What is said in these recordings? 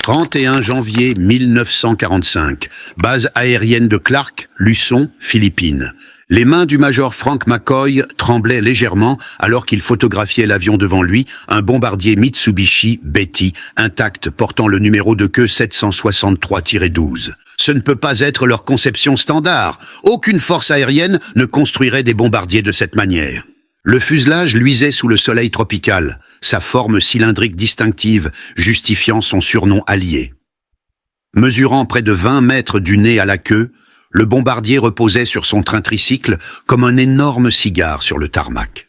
31 janvier 1945, base aérienne de Clark, Luçon, Philippines. Les mains du major Frank McCoy tremblaient légèrement alors qu'il photographiait l'avion devant lui, un bombardier Mitsubishi Betty, intact, portant le numéro de queue 763-12. Ce ne peut pas être leur conception standard. Aucune force aérienne ne construirait des bombardiers de cette manière. Le fuselage luisait sous le soleil tropical, sa forme cylindrique distinctive justifiant son surnom allié. Mesurant près de 20 mètres du nez à la queue, le bombardier reposait sur son train tricycle comme un énorme cigare sur le tarmac.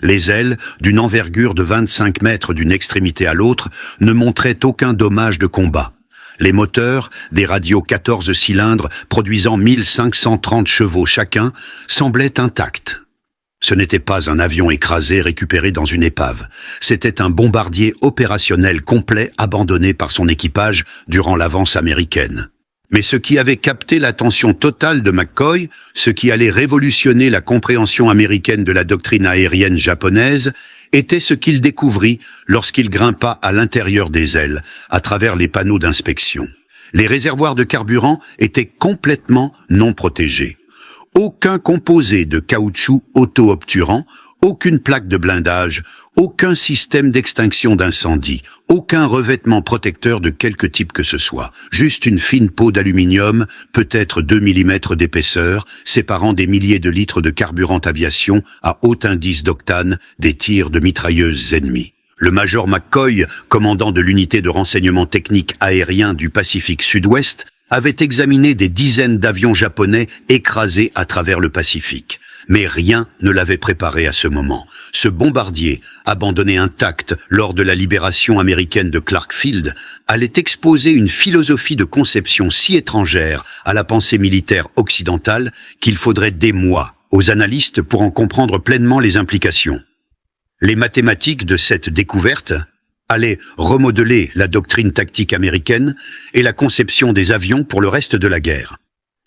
Les ailes, d'une envergure de 25 mètres d'une extrémité à l'autre, ne montraient aucun dommage de combat. Les moteurs, des radios 14 cylindres produisant 1530 chevaux chacun, semblaient intacts. Ce n'était pas un avion écrasé récupéré dans une épave. C'était un bombardier opérationnel complet abandonné par son équipage durant l'avance américaine. Mais ce qui avait capté l'attention totale de McCoy, ce qui allait révolutionner la compréhension américaine de la doctrine aérienne japonaise, était ce qu'il découvrit lorsqu'il grimpa à l'intérieur des ailes, à travers les panneaux d'inspection. Les réservoirs de carburant étaient complètement non protégés. Aucun composé de caoutchouc auto-obturant, aucune plaque de blindage, aucun système d'extinction d'incendie, aucun revêtement protecteur de quelque type que ce soit. Juste une fine peau d'aluminium, peut-être 2 mm d'épaisseur, séparant des milliers de litres de carburant aviation à haut indice d'octane des tirs de mitrailleuses ennemies. Le major McCoy, commandant de l'unité de renseignement technique aérien du Pacifique Sud-Ouest, avait examiné des dizaines d'avions japonais écrasés à travers le Pacifique. Mais rien ne l'avait préparé à ce moment. Ce bombardier, abandonné intact lors de la libération américaine de Clark Field, allait exposer une philosophie de conception si étrangère à la pensée militaire occidentale qu'il faudrait des mois aux analystes pour en comprendre pleinement les implications. Les mathématiques de cette découverte allaient remodeler la doctrine tactique américaine et la conception des avions pour le reste de la guerre.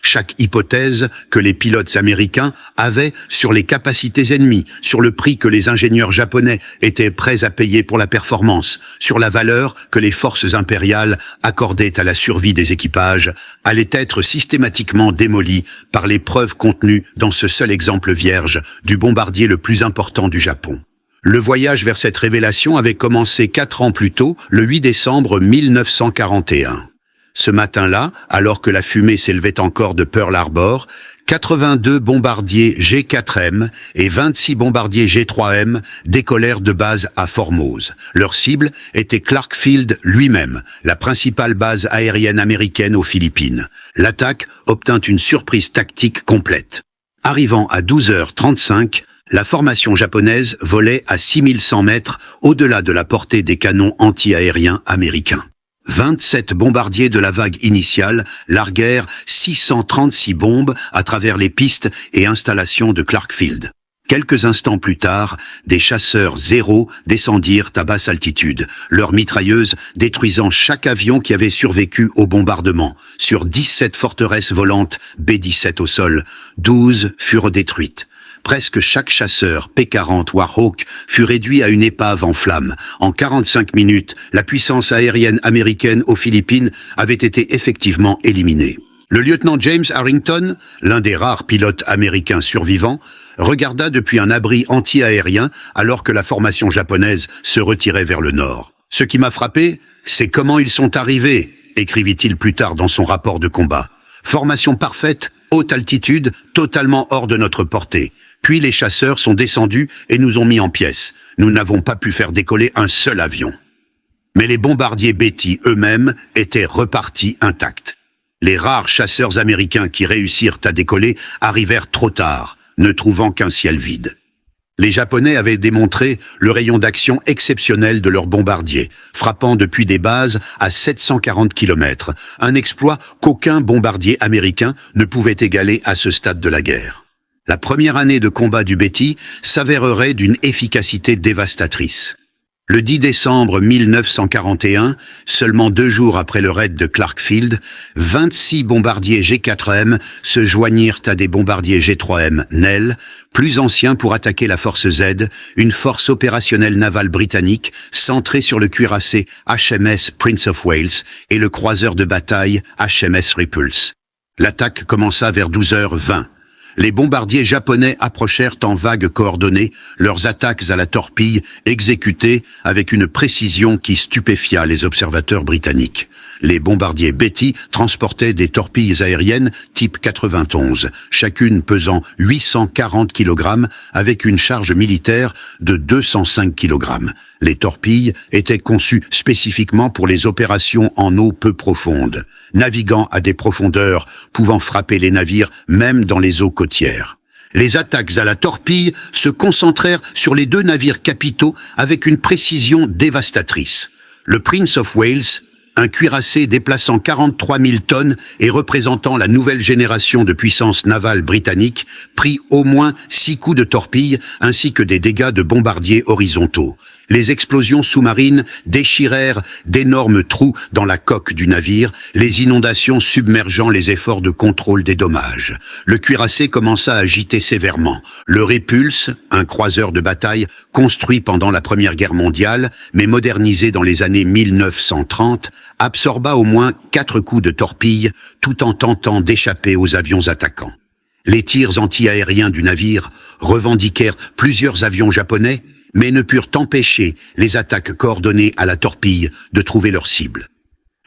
Chaque hypothèse que les pilotes américains avaient sur les capacités ennemies, sur le prix que les ingénieurs japonais étaient prêts à payer pour la performance, sur la valeur que les forces impériales accordaient à la survie des équipages, allait être systématiquement démolie par les preuves contenues dans ce seul exemple vierge du bombardier le plus important du Japon. Le voyage vers cette révélation avait commencé 4 ans plus tôt, le 8 décembre 1941. Ce matin-là, alors que la fumée s'élevait encore de Pearl Harbor, 82 bombardiers G4M et 26 bombardiers G3M décollèrent de base à Formose. Leur cible était Clark Field lui-même, la principale base aérienne américaine aux Philippines. L'attaque obtint une surprise tactique complète. Arrivant à 12h35, la formation japonaise volait à 6100 mètres au-delà de la portée des canons anti-aériens américains. 27 bombardiers de la vague initiale larguèrent 636 bombes à travers les pistes et installations de Clark Field. Quelques instants plus tard, des chasseurs Zéro descendirent à basse altitude, leurs mitrailleuses détruisant chaque avion qui avait survécu au bombardement. Sur 17 forteresses volantes B-17 au sol, 12 furent détruites. Presque chaque chasseur P-40 Warhawk fut réduit à une épave en flammes. En 45 minutes, la puissance aérienne américaine aux Philippines avait été effectivement éliminée. Le lieutenant James Harrington, l'un des rares pilotes américains survivants, regarda depuis un abri anti-aérien alors que la formation japonaise se retirait vers le nord. « Ce qui m'a frappé, c'est comment ils sont arrivés », écrivit-il plus tard dans son rapport de combat. « Formation parfaite, haute altitude, totalement hors de notre portée. Puis les chasseurs sont descendus et nous ont mis en pièces. Nous n'avons pas pu faire décoller un seul avion. » Mais les bombardiers Betty eux-mêmes étaient repartis intacts. Les rares chasseurs américains qui réussirent à décoller arrivèrent trop tard, ne trouvant qu'un ciel vide. Les Japonais avaient démontré le rayon d'action exceptionnel de leurs bombardiers, frappant depuis des bases à 740 km, un exploit qu'aucun bombardier américain ne pouvait égaler à ce stade de la guerre. La première année de combat du Betty s'avérerait d'une efficacité dévastatrice. Le 10 décembre 1941, seulement 2 jours après le raid de Clark Field, 26 bombardiers G4M se joignirent à des bombardiers G3M Nell plus ancien pour attaquer la force Z, une force opérationnelle navale britannique centrée sur le cuirassé HMS Prince of Wales et le croiseur de bataille HMS Repulse. L'attaque commença vers 12h20. Les bombardiers japonais approchèrent en vagues coordonnées, leurs attaques à la torpille exécutées avec une précision qui stupéfia les observateurs britanniques. Les bombardiers Betty transportaient des torpilles aériennes type 91, chacune pesant 840 kg avec une charge militaire de 205 kg. Les torpilles étaient conçues spécifiquement pour les opérations en eau peu profondes, naviguant à des profondeurs pouvant frapper les navires même dans les eaux côtières. Les attaques à la torpille se concentrèrent sur les deux navires capitaux avec une précision dévastatrice. Le Prince of Wales, un cuirassé déplaçant 43 000 tonnes et représentant la nouvelle génération de puissance navale britannique, prit au moins 6 coups de torpille ainsi que des dégâts de bombardiers horizontaux. Les explosions sous-marines déchirèrent d'énormes trous dans la coque du navire, les inondations submergeant les efforts de contrôle des dommages. Le cuirassé commença à agiter sévèrement. Le Repulse, un croiseur de bataille construit pendant la Première Guerre mondiale, mais modernisé dans les années 1930, absorba au moins 4 coups de torpille tout en tentant d'échapper aux avions attaquants. Les tirs anti-aériens du navire revendiquèrent plusieurs avions japonais, mais ne purent empêcher les attaques coordonnées à la torpille de trouver leur cible.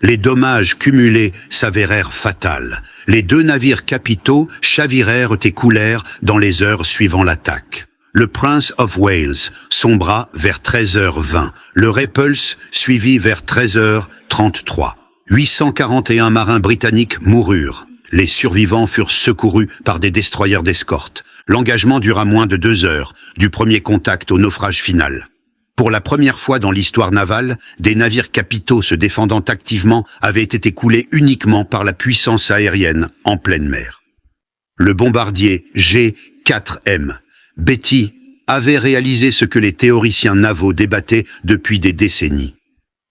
Les dommages cumulés s'avérèrent fatals. Les deux navires capitaux chavirèrent et coulèrent dans les heures suivant l'attaque. Le Prince of Wales sombra vers 13h20. Le Repulse suivit vers 13h33. 841 marins britanniques moururent. Les survivants furent secourus par des destroyers d'escorte. L'engagement dura moins de 2 heures, du premier contact au naufrage final. Pour la première fois dans l'histoire navale, des navires capitaux se défendant activement avaient été coulés uniquement par la puissance aérienne en pleine mer. Le bombardier G4M Betty avait réalisé ce que les théoriciens navaux débattaient depuis des décennies.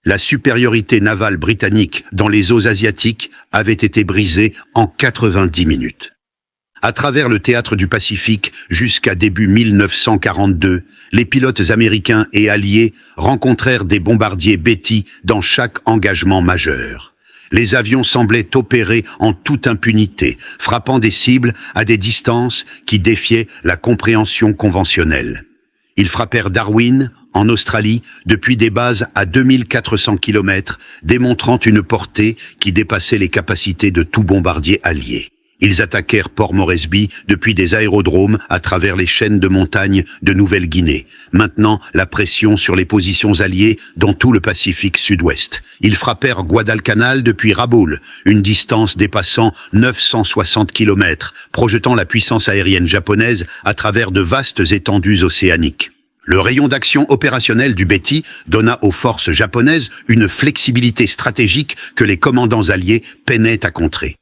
La supériorité navale britannique dans les eaux asiatiques avait été brisée en 90 minutes. À travers le théâtre du Pacifique, jusqu'à début 1942, les pilotes américains et alliés rencontrèrent des bombardiers Betty dans chaque engagement majeur. Les avions semblaient opérer en toute impunité, frappant des cibles à des distances qui défiaient la compréhension conventionnelle. Ils frappèrent Darwin, en Australie, depuis des bases à 2400 km, démontrant une portée qui dépassait les capacités de tout bombardier allié. Ils attaquèrent Port Moresby depuis des aérodromes à travers les chaînes de montagnes de Nouvelle-Guinée. Maintenant, la pression sur les positions alliées dans tout le Pacifique sud-ouest. Ils frappèrent Guadalcanal depuis Rabaul, une distance dépassant 960 km, projetant la puissance aérienne japonaise à travers de vastes étendues océaniques. Le rayon d'action opérationnel du Betty donna aux forces japonaises une flexibilité stratégique que les commandants alliés peinaient à contrer.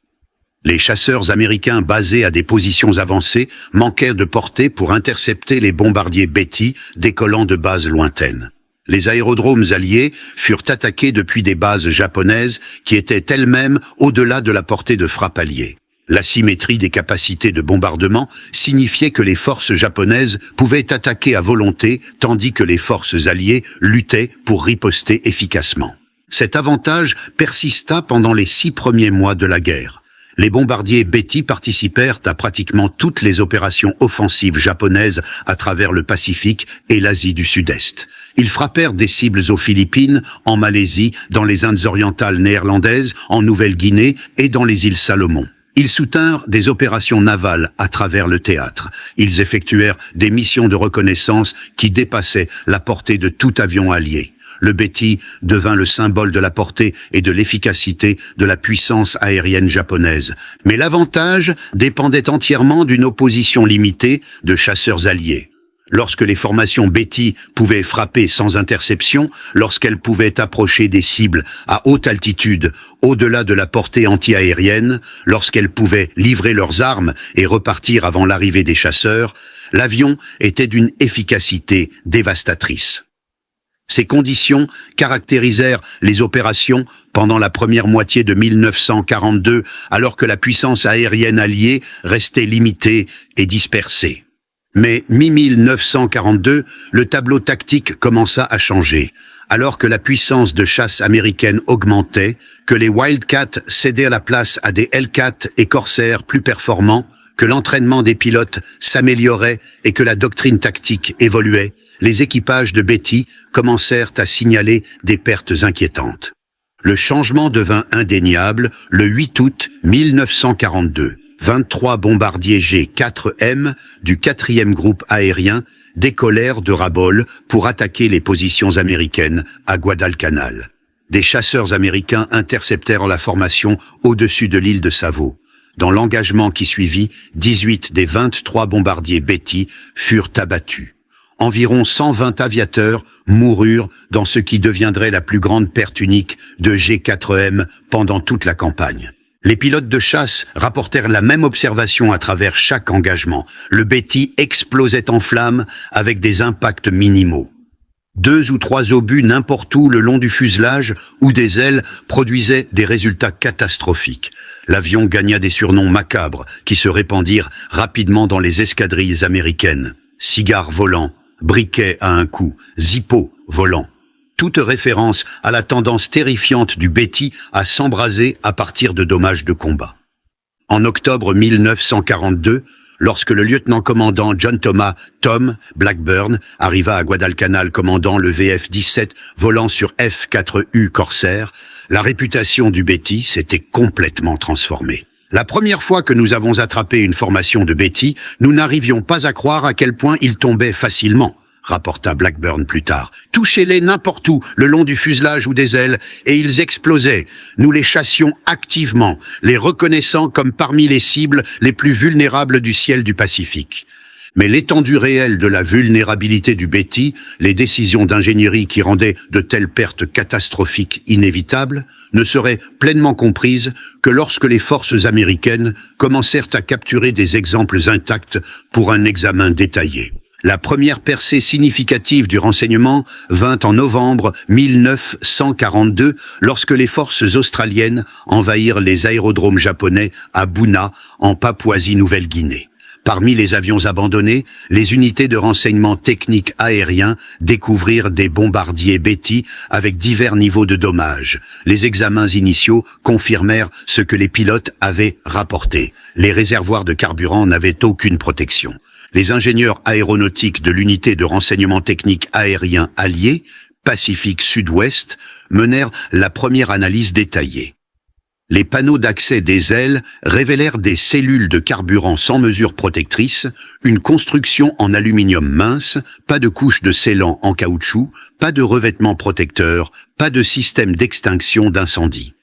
Les chasseurs américains basés à des positions avancées manquèrent de portée pour intercepter les bombardiers Betty décollant de bases lointaines. Les aérodromes alliés furent attaqués depuis des bases japonaises qui étaient elles-mêmes au-delà de la portée de frappe alliée. L'asymétrie des capacités de bombardement signifiait que les forces japonaises pouvaient attaquer à volonté tandis que les forces alliées luttaient pour riposter efficacement. Cet avantage persista pendant les 6 premiers mois de la guerre. Les bombardiers Betty participèrent à pratiquement toutes les opérations offensives japonaises à travers le Pacifique et l'Asie du Sud-Est. Ils frappèrent des cibles aux Philippines, en Malaisie, dans les Indes orientales néerlandaises, en Nouvelle-Guinée et dans les îles Salomon. Ils soutinrent des opérations navales à travers le théâtre. Ils effectuèrent des missions de reconnaissance qui dépassaient la portée de tout avion allié. Le Betty devint le symbole de la portée et de l'efficacité de la puissance aérienne japonaise. Mais l'avantage dépendait entièrement d'une opposition limitée de chasseurs alliés. Lorsque les formations Betty pouvaient frapper sans interception, lorsqu'elles pouvaient approcher des cibles à haute altitude, au-delà de la portée anti-aérienne, lorsqu'elles pouvaient livrer leurs armes et repartir avant l'arrivée des chasseurs, l'avion était d'une efficacité dévastatrice. Ces conditions caractérisèrent les opérations pendant la première moitié de 1942, alors que la puissance aérienne alliée restait limitée et dispersée. Mais mi-1942, le tableau tactique commença à changer. Alors que la puissance de chasse américaine augmentait, que les Wildcats cédaient la place à des Hellcats et Corsair plus performants, que l'entraînement des pilotes s'améliorait et que la doctrine tactique évoluait, les équipages de Betty commencèrent à signaler des pertes inquiétantes. Le changement devint indéniable le 8 août 1942. 23 bombardiers G4M du 4e groupe aérien décollèrent de Rabaul pour attaquer les positions américaines à Guadalcanal. Des chasseurs américains interceptèrent la formation au-dessus de l'île de Savo. Dans l'engagement qui suivit, 18 des 23 bombardiers Betty furent abattus. Environ 120 aviateurs moururent dans ce qui deviendrait la plus grande perte unique de G4M pendant toute la campagne. Les pilotes de chasse rapportèrent la même observation à travers chaque engagement. Le Betty explosait en flammes avec des impacts minimaux. 2 ou 3 obus n'importe où le long du fuselage ou des ailes produisaient des résultats catastrophiques. L'avion gagna des surnoms macabres qui se répandirent rapidement dans les escadrilles américaines. Cigare volant, briquet à un coup, Zippo volant. Toute référence à la tendance terrifiante du Betty à s'embraser à partir de dommages de combat. En octobre 1942, lorsque le lieutenant-commandant John Thomas Tom Blackburn arriva à Guadalcanal commandant le VF-17 volant sur F-4U Corsair, la réputation du Betty s'était complètement transformée. La première fois que nous avons attrapé une formation de Betty, nous n'arrivions pas à croire à quel point ils tombaient facilement, rapporta Blackburn plus tard. Touchez-les n'importe où, le long du fuselage ou des ailes, et ils explosaient. Nous les chassions activement, les reconnaissant comme parmi les cibles les plus vulnérables du ciel du Pacifique. Mais l'étendue réelle de la vulnérabilité du Betty, les décisions d'ingénierie qui rendaient de telles pertes catastrophiques inévitables, ne seraient pleinement comprises que lorsque les forces américaines commencèrent à capturer des exemples intacts pour un examen détaillé. La première percée significative du renseignement vint en novembre 1942 lorsque les forces australiennes envahirent les aérodromes japonais à Buna, en Papouasie-Nouvelle-Guinée. Parmi les avions abandonnés, les unités de renseignement technique aérien découvrirent des bombardiers Betty avec divers niveaux de dommages. Les examens initiaux confirmèrent ce que les pilotes avaient rapporté. Les réservoirs de carburant n'avaient aucune protection. Les ingénieurs aéronautiques de l'unité de renseignement technique aérien allié, Pacifique Sud-Ouest, menèrent la première analyse détaillée. Les panneaux d'accès des ailes révélèrent des cellules de carburant sans mesure protectrice, une construction en aluminium mince, pas de couche de scellant en caoutchouc, pas de revêtement protecteur, pas de système d'extinction d'incendie.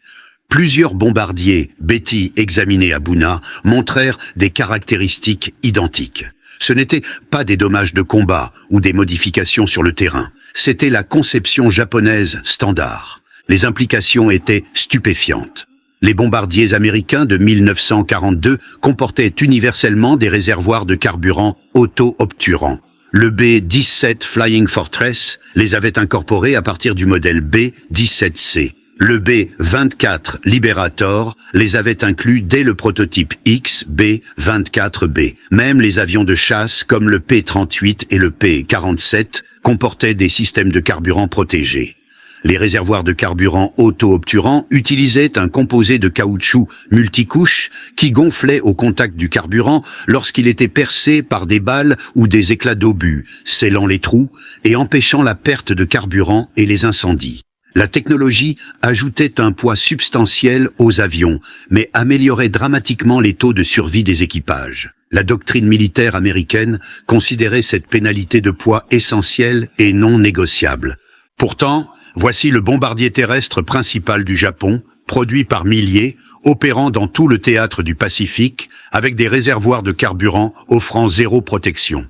Plusieurs bombardiers Betty examinés à Buna montrèrent des caractéristiques identiques. Ce n'étaient pas des dommages de combat ou des modifications sur le terrain. C'était la conception japonaise standard. Les implications étaient stupéfiantes. Les bombardiers américains de 1942 comportaient universellement des réservoirs de carburant auto-obturants. Le B-17 Flying Fortress les avait incorporés à partir du modèle B-17C. Le B-24 Liberator les avait inclus dès le prototype XB-24B. Même les avions de chasse comme le P-38 et le P-47 comportaient des systèmes de carburant protégés. Les réservoirs de carburant auto-obturants utilisaient un composé de caoutchouc multicouche qui gonflait au contact du carburant lorsqu'il était percé par des balles ou des éclats d'obus, scellant les trous et empêchant la perte de carburant et les incendies. La technologie ajoutait un poids substantiel aux avions, mais améliorait dramatiquement les taux de survie des équipages. La doctrine militaire américaine considérait cette pénalité de poids essentielle et non négociable. Pourtant, voici le bombardier terrestre principal du Japon, produit par milliers, opérant dans tout le théâtre du Pacifique, avec des réservoirs de carburant offrant zéro protection.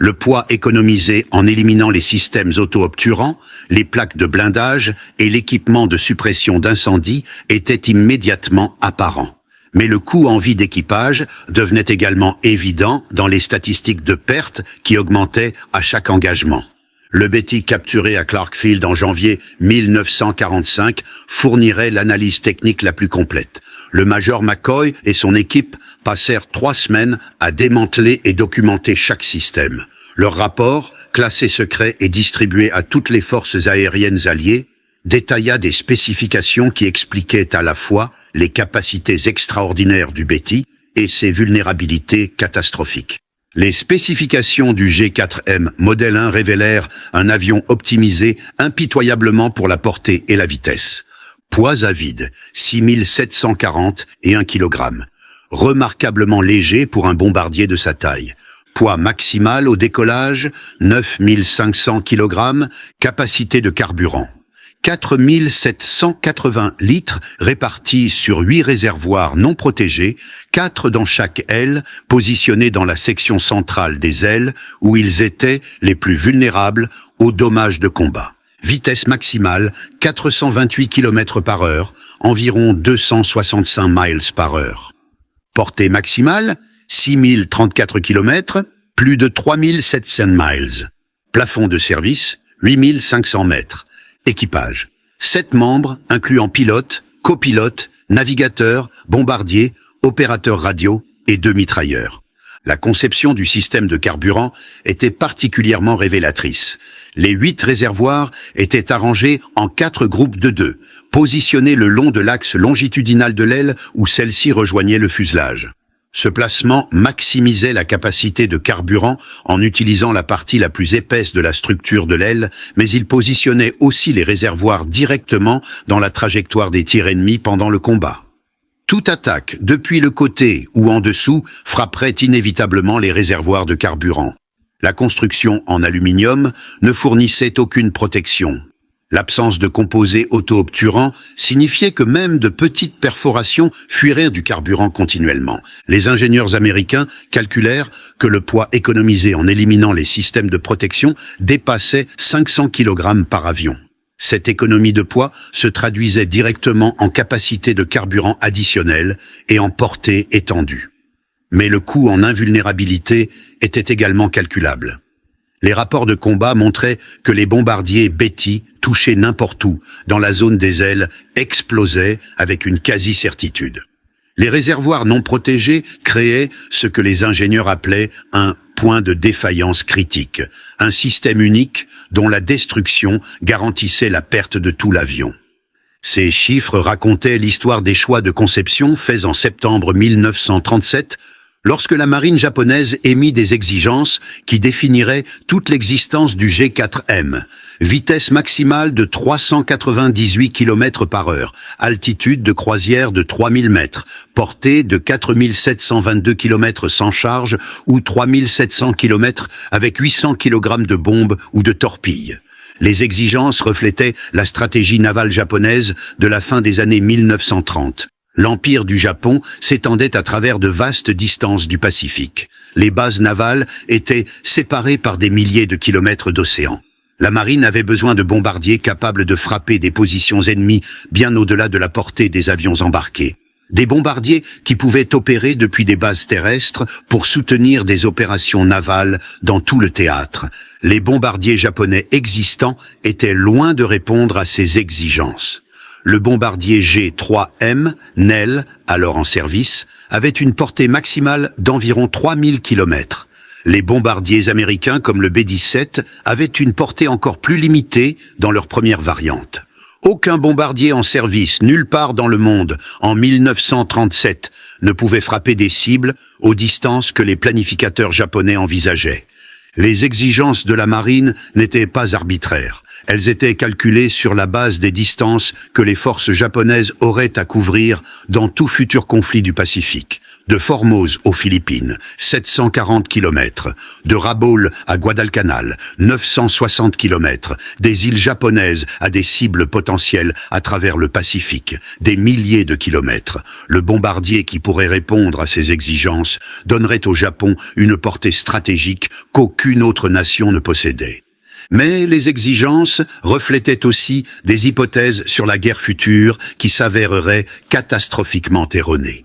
Le poids économisé en éliminant les systèmes auto-obturants, les plaques de blindage et l'équipement de suppression d'incendie était immédiatement apparent. Mais le coût en vie d'équipage devenait également évident dans les statistiques de pertes qui augmentaient à chaque engagement. Le Betty capturé à Clarkfield en janvier 1945 fournirait l'analyse technique la plus complète. Le major McCoy et son équipe passèrent 3 semaines à démanteler et documenter chaque système. Leur rapport, classé secret et distribué à toutes les forces aériennes alliées, détailla des spécifications qui expliquaient à la fois les capacités extraordinaires du Betty et ses vulnérabilités catastrophiques. Les spécifications du G4M Modèle 1 révélèrent un avion optimisé impitoyablement pour la portée et la vitesse. Poids à vide, 6740 et 1 kg. Remarquablement léger pour un bombardier de sa taille. Poids maximal au décollage, 9500 kg. Capacité de carburant, 4780 litres répartis sur 8 réservoirs non protégés, 4 dans chaque aile, positionnés dans la section centrale des ailes où ils étaient les plus vulnérables aux dommages de combat. Vitesse maximale, 428 km/h, environ 265 miles par heure. Portée maximale, 6034 km, plus de 3700 miles. Plafond de service, 8500 mètres. Équipage, 7 membres, incluant pilote, copilote, navigateur, bombardier, opérateur radio et 2 mitrailleurs. La conception du système de carburant était particulièrement révélatrice. Les 8 réservoirs étaient arrangés en 4 groupes de 2, positionnés le long de l'axe longitudinal de l'aile où celle-ci rejoignait le fuselage. Ce placement maximisait la capacité de carburant en utilisant la partie la plus épaisse de la structure de l'aile, mais il positionnait aussi les réservoirs directement dans la trajectoire des tirs ennemis pendant le combat. Toute attaque, depuis le côté ou en dessous, frapperait inévitablement les réservoirs de carburant. La construction en aluminium ne fournissait aucune protection. L'absence de composés auto-obturants signifiait que même de petites perforations fuiraient du carburant continuellement. Les ingénieurs américains calculèrent que le poids économisé en éliminant les systèmes de protection dépassait 500 kg par avion. Cette économie de poids se traduisait directement en capacité de carburant additionnelle et en portée étendue. Mais le coût en invulnérabilité était également calculable. Les rapports de combat montraient que les bombardiers Betty, touchés n'importe où, dans la zone des ailes, explosaient avec une quasi-certitude. Les réservoirs non protégés créaient ce que les ingénieurs appelaient un point de défaillance critique, un système unique dont la destruction garantissait la perte de tout l'avion. Ces chiffres racontaient l'histoire des choix de conception faits en septembre 1937, lorsque la marine japonaise émit des exigences qui définiraient toute l'existence du G4M. Vitesse maximale de 398 km/h, altitude de croisière de 3000 mètres, portée de 4722 km sans charge ou 3700 km avec 800 kg de bombes ou de torpilles. Les exigences reflétaient la stratégie navale japonaise de la fin des années 1930. L'empire du Japon s'étendait à travers de vastes distances du Pacifique. Les bases navales étaient séparées par des milliers de kilomètres d'océan. La marine avait besoin de bombardiers capables de frapper des positions ennemies bien au-delà de la portée des avions embarqués. Des bombardiers qui pouvaient opérer depuis des bases terrestres pour soutenir des opérations navales dans tout le théâtre. Les bombardiers japonais existants étaient loin de répondre à ces exigences. Le bombardier G3M, NEL, alors en service, avait une portée maximale d'environ 3000 km. Les bombardiers américains comme le B-17 avaient une portée encore plus limitée dans leur première variante. Aucun bombardier en service nulle part dans le monde en 1937 ne pouvait frapper des cibles aux distances que les planificateurs japonais envisageaient. Les exigences de la marine n'étaient pas arbitraires. Elles étaient calculées sur la base des distances que les forces japonaises auraient à couvrir dans tout futur conflit du Pacifique. De Formose aux Philippines, 740 km. De Rabaul à Guadalcanal, 960 km. Des îles japonaises à des cibles potentielles à travers le Pacifique, des milliers de kilomètres. Le bombardier qui pourrait répondre à ces exigences donnerait au Japon une portée stratégique qu'aucune autre nation ne possédait. Mais les exigences reflétaient aussi des hypothèses sur la guerre future qui s'avéreraient catastrophiquement erronées.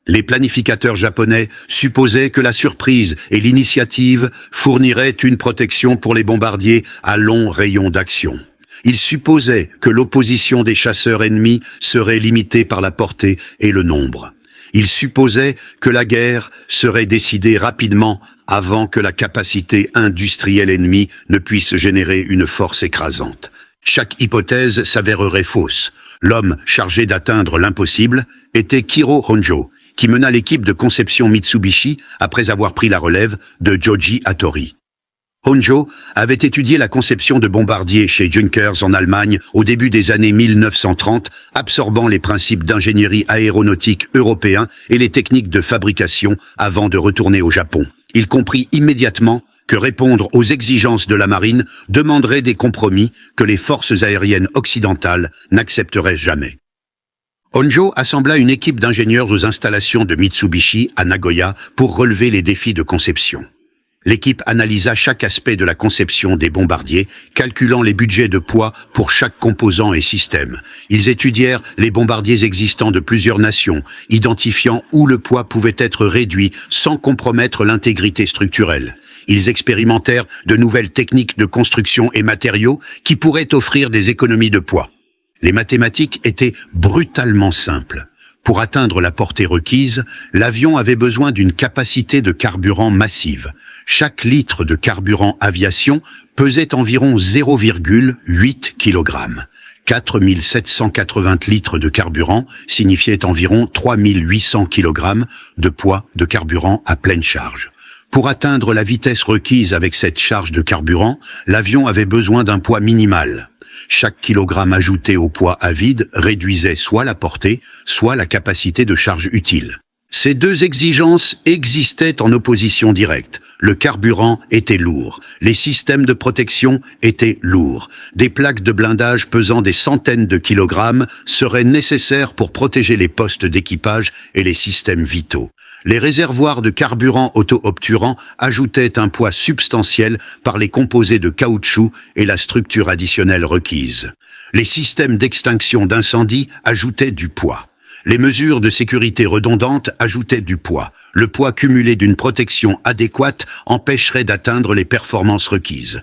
Les planificateurs japonais supposaient que la surprise et l'initiative fourniraient une protection pour les bombardiers à long rayon d'action. Ils supposaient que l'opposition des chasseurs ennemis serait limitée par la portée et le nombre. Ils supposaient que la guerre serait décidée rapidement avant que la capacité industrielle ennemie ne puisse générer une force écrasante. Chaque hypothèse s'avérerait fausse. L'homme chargé d'atteindre l'impossible était Kiro Honjo, qui mena l'équipe de conception Mitsubishi après avoir pris la relève de Joji Hattori. Honjo avait étudié la conception de bombardiers chez Junkers en Allemagne au début des années 1930, absorbant les principes d'ingénierie aéronautique européens et les techniques de fabrication avant de retourner au Japon. Il comprit immédiatement que répondre aux exigences de la marine demanderait des compromis que les forces aériennes occidentales n'accepteraient jamais. Honjo assembla une équipe d'ingénieurs aux installations de Mitsubishi à Nagoya pour relever les défis de conception. L'équipe analysa chaque aspect de la conception des bombardiers, calculant les budgets de poids pour chaque composant et système. Ils étudièrent les bombardiers existants de plusieurs nations, identifiant où le poids pouvait être réduit sans compromettre l'intégrité structurelle. Ils expérimentèrent de nouvelles techniques de construction et matériaux qui pourraient offrir des économies de poids. Les mathématiques étaient brutalement simples. Pour atteindre la portée requise, l'avion avait besoin d'une capacité de carburant massive. Chaque litre de carburant aviation pesait environ 0,8 kg. 4780 litres de carburant signifiaient environ 3800 kg de poids de carburant à pleine charge. Pour atteindre la vitesse requise avec cette charge de carburant, l'avion avait besoin d'un poids minimal. Chaque kilogramme ajouté au poids à vide réduisait soit la portée, soit la capacité de charge utile. Ces deux exigences existaient en opposition directe. Le carburant était lourd, les systèmes de protection étaient lourds. Des plaques de blindage pesant des centaines de kilogrammes seraient nécessaires pour protéger les postes d'équipage et les systèmes vitaux. Les réservoirs de carburant auto-obturant ajoutaient un poids substantiel par les composés de caoutchouc et la structure additionnelle requise. Les systèmes d'extinction d'incendie ajoutaient du poids. Les mesures de sécurité redondantes ajoutaient du poids. Le poids cumulé d'une protection adéquate empêcherait d'atteindre les performances requises.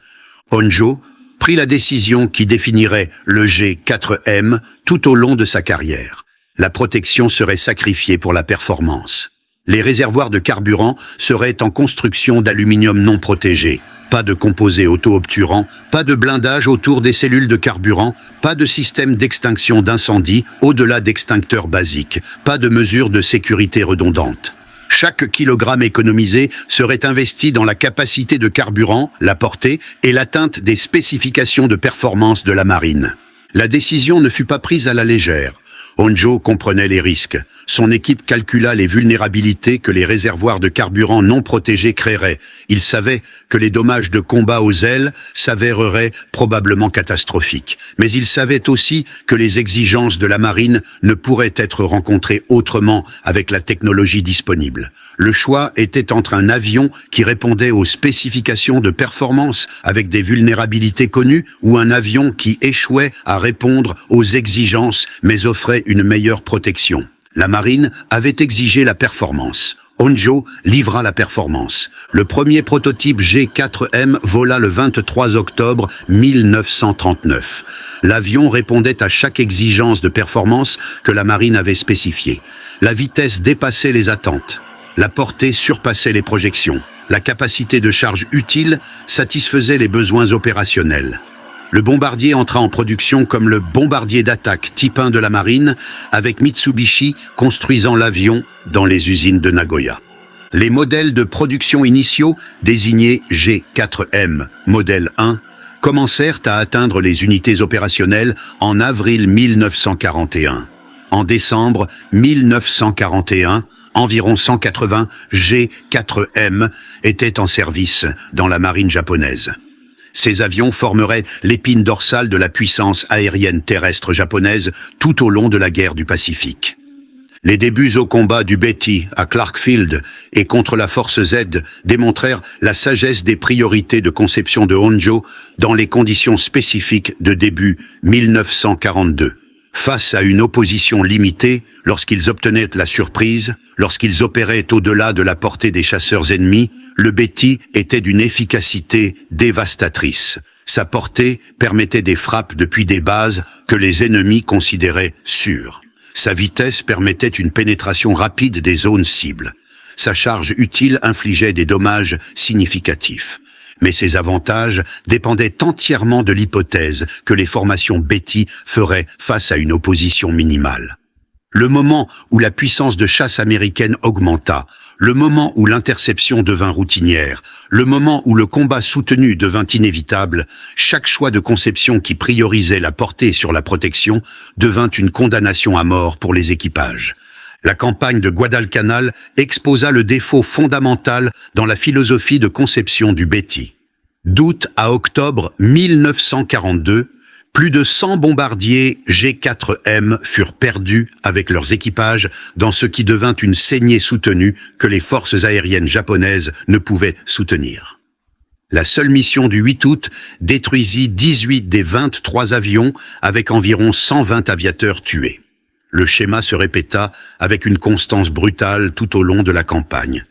Honjo prit la décision qui définirait le G4M tout au long de sa carrière. La protection serait sacrifiée pour la performance. Les réservoirs de carburant seraient en construction d'aluminium non protégé. Pas de composés auto-obturants, pas de blindage autour des cellules de carburant, pas de système d'extinction d'incendie au-delà d'extincteurs basiques, pas de mesures de sécurité redondantes. Chaque kilogramme économisé serait investi dans la capacité de carburant, la portée et l'atteinte des spécifications de performance de la marine. La décision ne fut pas prise à la légère. Honjo comprenait les risques. Son équipe calcula les vulnérabilités que les réservoirs de carburant non protégés créeraient. Il savait que les dommages de combat aux ailes s'avéreraient probablement catastrophiques. Mais il savait aussi que les exigences de la marine ne pourraient être rencontrées autrement avec la technologie disponible. Le choix était entre un avion qui répondait aux spécifications de performance avec des vulnérabilités connues ou un avion qui échouait à répondre aux exigences mais offrait une meilleure protection. La marine avait exigé la performance. Honjo livra la performance. Le premier prototype G4M vola le 23 octobre 1939. L'avion répondait à chaque exigence de performance que la marine avait spécifiée. La vitesse dépassait les attentes. La portée surpassait les projections. La capacité de charge utile satisfaisait les besoins opérationnels. Le bombardier entra en production comme le bombardier d'attaque type 1 de la marine, avec Mitsubishi construisant l'avion dans les usines de Nagoya. Les modèles de production initiaux, désignés G4M modèle 1, commencèrent à atteindre les unités opérationnelles en avril 1941. En décembre 1941, environ 180 G4M étaient en service dans la marine japonaise. Ces avions formeraient l'épine dorsale de la puissance aérienne terrestre japonaise tout au long de la guerre du Pacifique. Les débuts au combat du Betty à Clarkfield et contre la Force Z démontrèrent la sagesse des priorités de conception de Honjo dans les conditions spécifiques de début 1942. Face à une opposition limitée, lorsqu'ils obtenaient la surprise, lorsqu'ils opéraient au-delà de la portée des chasseurs ennemis, le Betty était d'une efficacité dévastatrice. Sa portée permettait des frappes depuis des bases que les ennemis considéraient sûres. Sa vitesse permettait une pénétration rapide des zones cibles. Sa charge utile infligeait des dommages significatifs. Mais ses avantages dépendaient entièrement de l'hypothèse que les formations Betty feraient face à une opposition minimale. Le moment où la puissance de chasse américaine augmenta, le moment où l'interception devint routinière, le moment où le combat soutenu devint inévitable, chaque choix de conception qui priorisait la portée sur la protection devint une condamnation à mort pour les équipages. La campagne de Guadalcanal exposa le défaut fondamental dans la philosophie de conception du Betty. D'août à octobre 1942, plus de 100 bombardiers G4M furent perdus avec leurs équipages dans ce qui devint une saignée soutenue que les forces aériennes japonaises ne pouvaient soutenir. La seule mission du 8 août détruisit 18 des 23 avions avec environ 120 aviateurs tués. Le schéma se répéta avec une constance brutale tout au long de la campagne.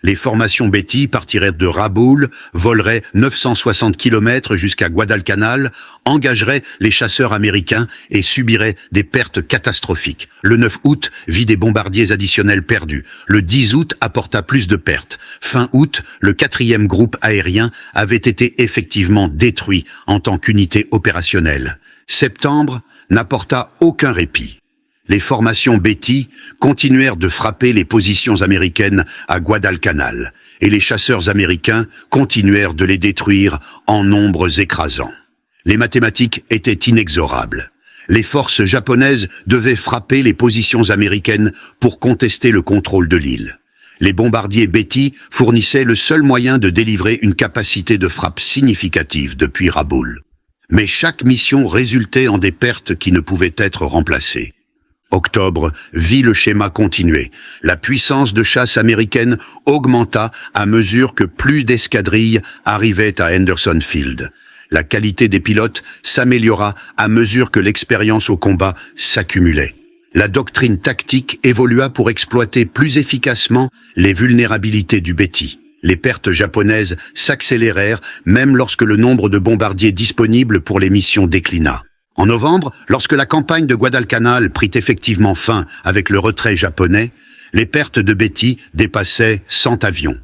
Les formations Betty partiraient de Rabaul, voleraient 960 km jusqu'à Guadalcanal, engageraient les chasseurs américains et subiraient des pertes catastrophiques. Le 9 août vit des bombardiers additionnels perdus. Le 10 août apporta plus de pertes. Fin août, le 4e groupe aérien avait été effectivement détruit en tant qu'unité opérationnelle. Septembre n'apporta aucun répit. Les formations Betty continuèrent de frapper les positions américaines à Guadalcanal, et les chasseurs américains continuèrent de les détruire en nombres écrasants. Les mathématiques étaient inexorables. Les forces japonaises devaient frapper les positions américaines pour contester le contrôle de l'île. Les bombardiers Betty fournissaient le seul moyen de délivrer une capacité de frappe significative depuis Rabaul. Mais chaque mission résultait en des pertes qui ne pouvaient être remplacées. Octobre vit le schéma continuer. La puissance de chasse américaine augmenta à mesure que plus d'escadrilles arrivaient à Henderson Field. La qualité des pilotes s'améliora à mesure que l'expérience au combat s'accumulait. La doctrine tactique évolua pour exploiter plus efficacement les vulnérabilités du Betty. Les pertes japonaises s'accélérèrent même lorsque le nombre de bombardiers disponibles pour les missions déclina. En novembre, lorsque la campagne de Guadalcanal prit effectivement fin avec le retrait japonais, les pertes de Betty dépassaient 100 avions.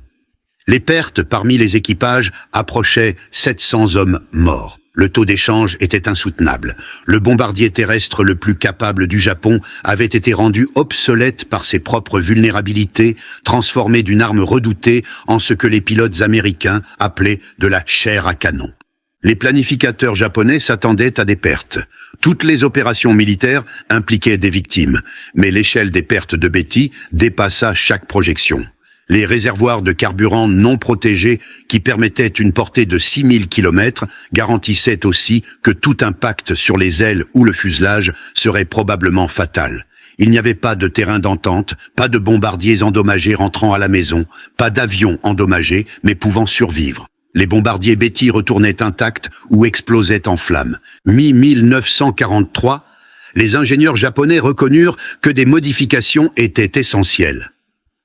Les pertes parmi les équipages approchaient 700 hommes morts. Le taux d'échange était insoutenable. Le bombardier terrestre le plus capable du Japon avait été rendu obsolète par ses propres vulnérabilités, transformé d'une arme redoutée en ce que les pilotes américains appelaient de la chair à canon. Les planificateurs japonais s'attendaient à des pertes. Toutes les opérations militaires impliquaient des victimes, mais l'échelle des pertes de Betty dépassa chaque projection. Les réservoirs de carburant non protégés qui permettaient une portée de 6000 km garantissaient aussi que tout impact sur les ailes ou le fuselage serait probablement fatal. Il n'y avait pas de terrain d'entente, pas de bombardiers endommagés rentrant à la maison, pas d'avions endommagés mais pouvant survivre. Les bombardiers Betty retournaient intacts ou explosaient en flammes. Mi-1943, les ingénieurs japonais reconnurent que des modifications étaient essentielles.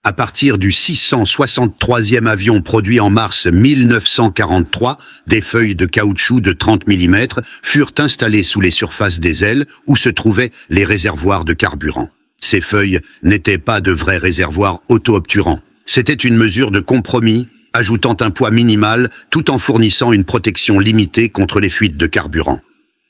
À partir du 663e avion produit en mars 1943, des feuilles de caoutchouc de 30 mm furent installées sous les surfaces des ailes où se trouvaient les réservoirs de carburant. Ces feuilles n'étaient pas de vrais réservoirs auto-obturants. C'était une mesure de compromis, ajoutant un poids minimal tout en fournissant une protection limitée contre les fuites de carburant.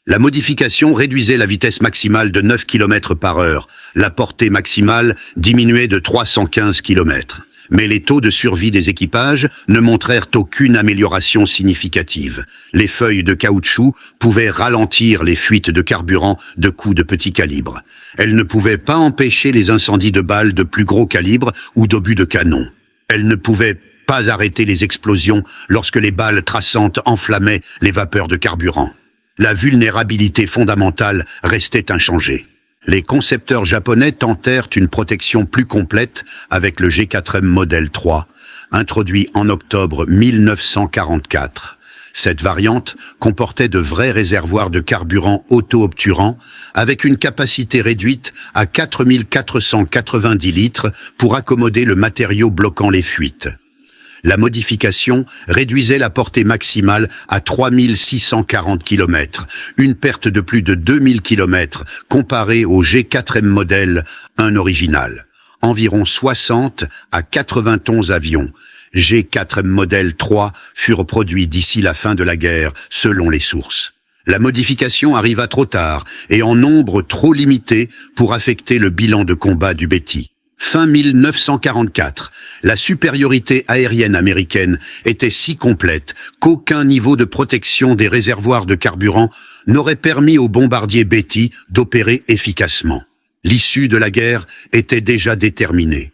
La modification réduisait la vitesse maximale de 9 km par heure. La portée maximale diminuait de 315 km. Mais les taux de survie des équipages ne montrèrent aucune amélioration significative. Les feuilles de caoutchouc pouvaient ralentir les fuites de carburant de coups de petit calibre. Elles ne pouvaient pas empêcher les incendies de balles de plus gros calibre ou d'obus de canon. Elles ne pouvaient pas arrêter les explosions lorsque les balles traçantes enflammaient les vapeurs de carburant. La vulnérabilité fondamentale restait inchangée. Les concepteurs japonais tentèrent une protection plus complète avec le G4M Model 3, introduit en octobre 1944. Cette variante comportait de vrais réservoirs de carburant auto-obturant avec une capacité réduite à 4490 litres pour accommoder le matériau bloquant les fuites. La modification réduisait la portée maximale à 3640 km, une perte de plus de 2000 km comparée au G4M modèle, un original. Environ 60 à 91 avions G4M modèle 3 furent produits d'ici la fin de la guerre, selon les sources. La modification arriva trop tard et en nombre trop limité pour affecter le bilan de combat du Betty. Fin 1944, la supériorité aérienne américaine était si complète qu'aucun niveau de protection des réservoirs de carburant n'aurait permis aux bombardiers Betty d'opérer efficacement. L'issue de la guerre était déjà déterminée.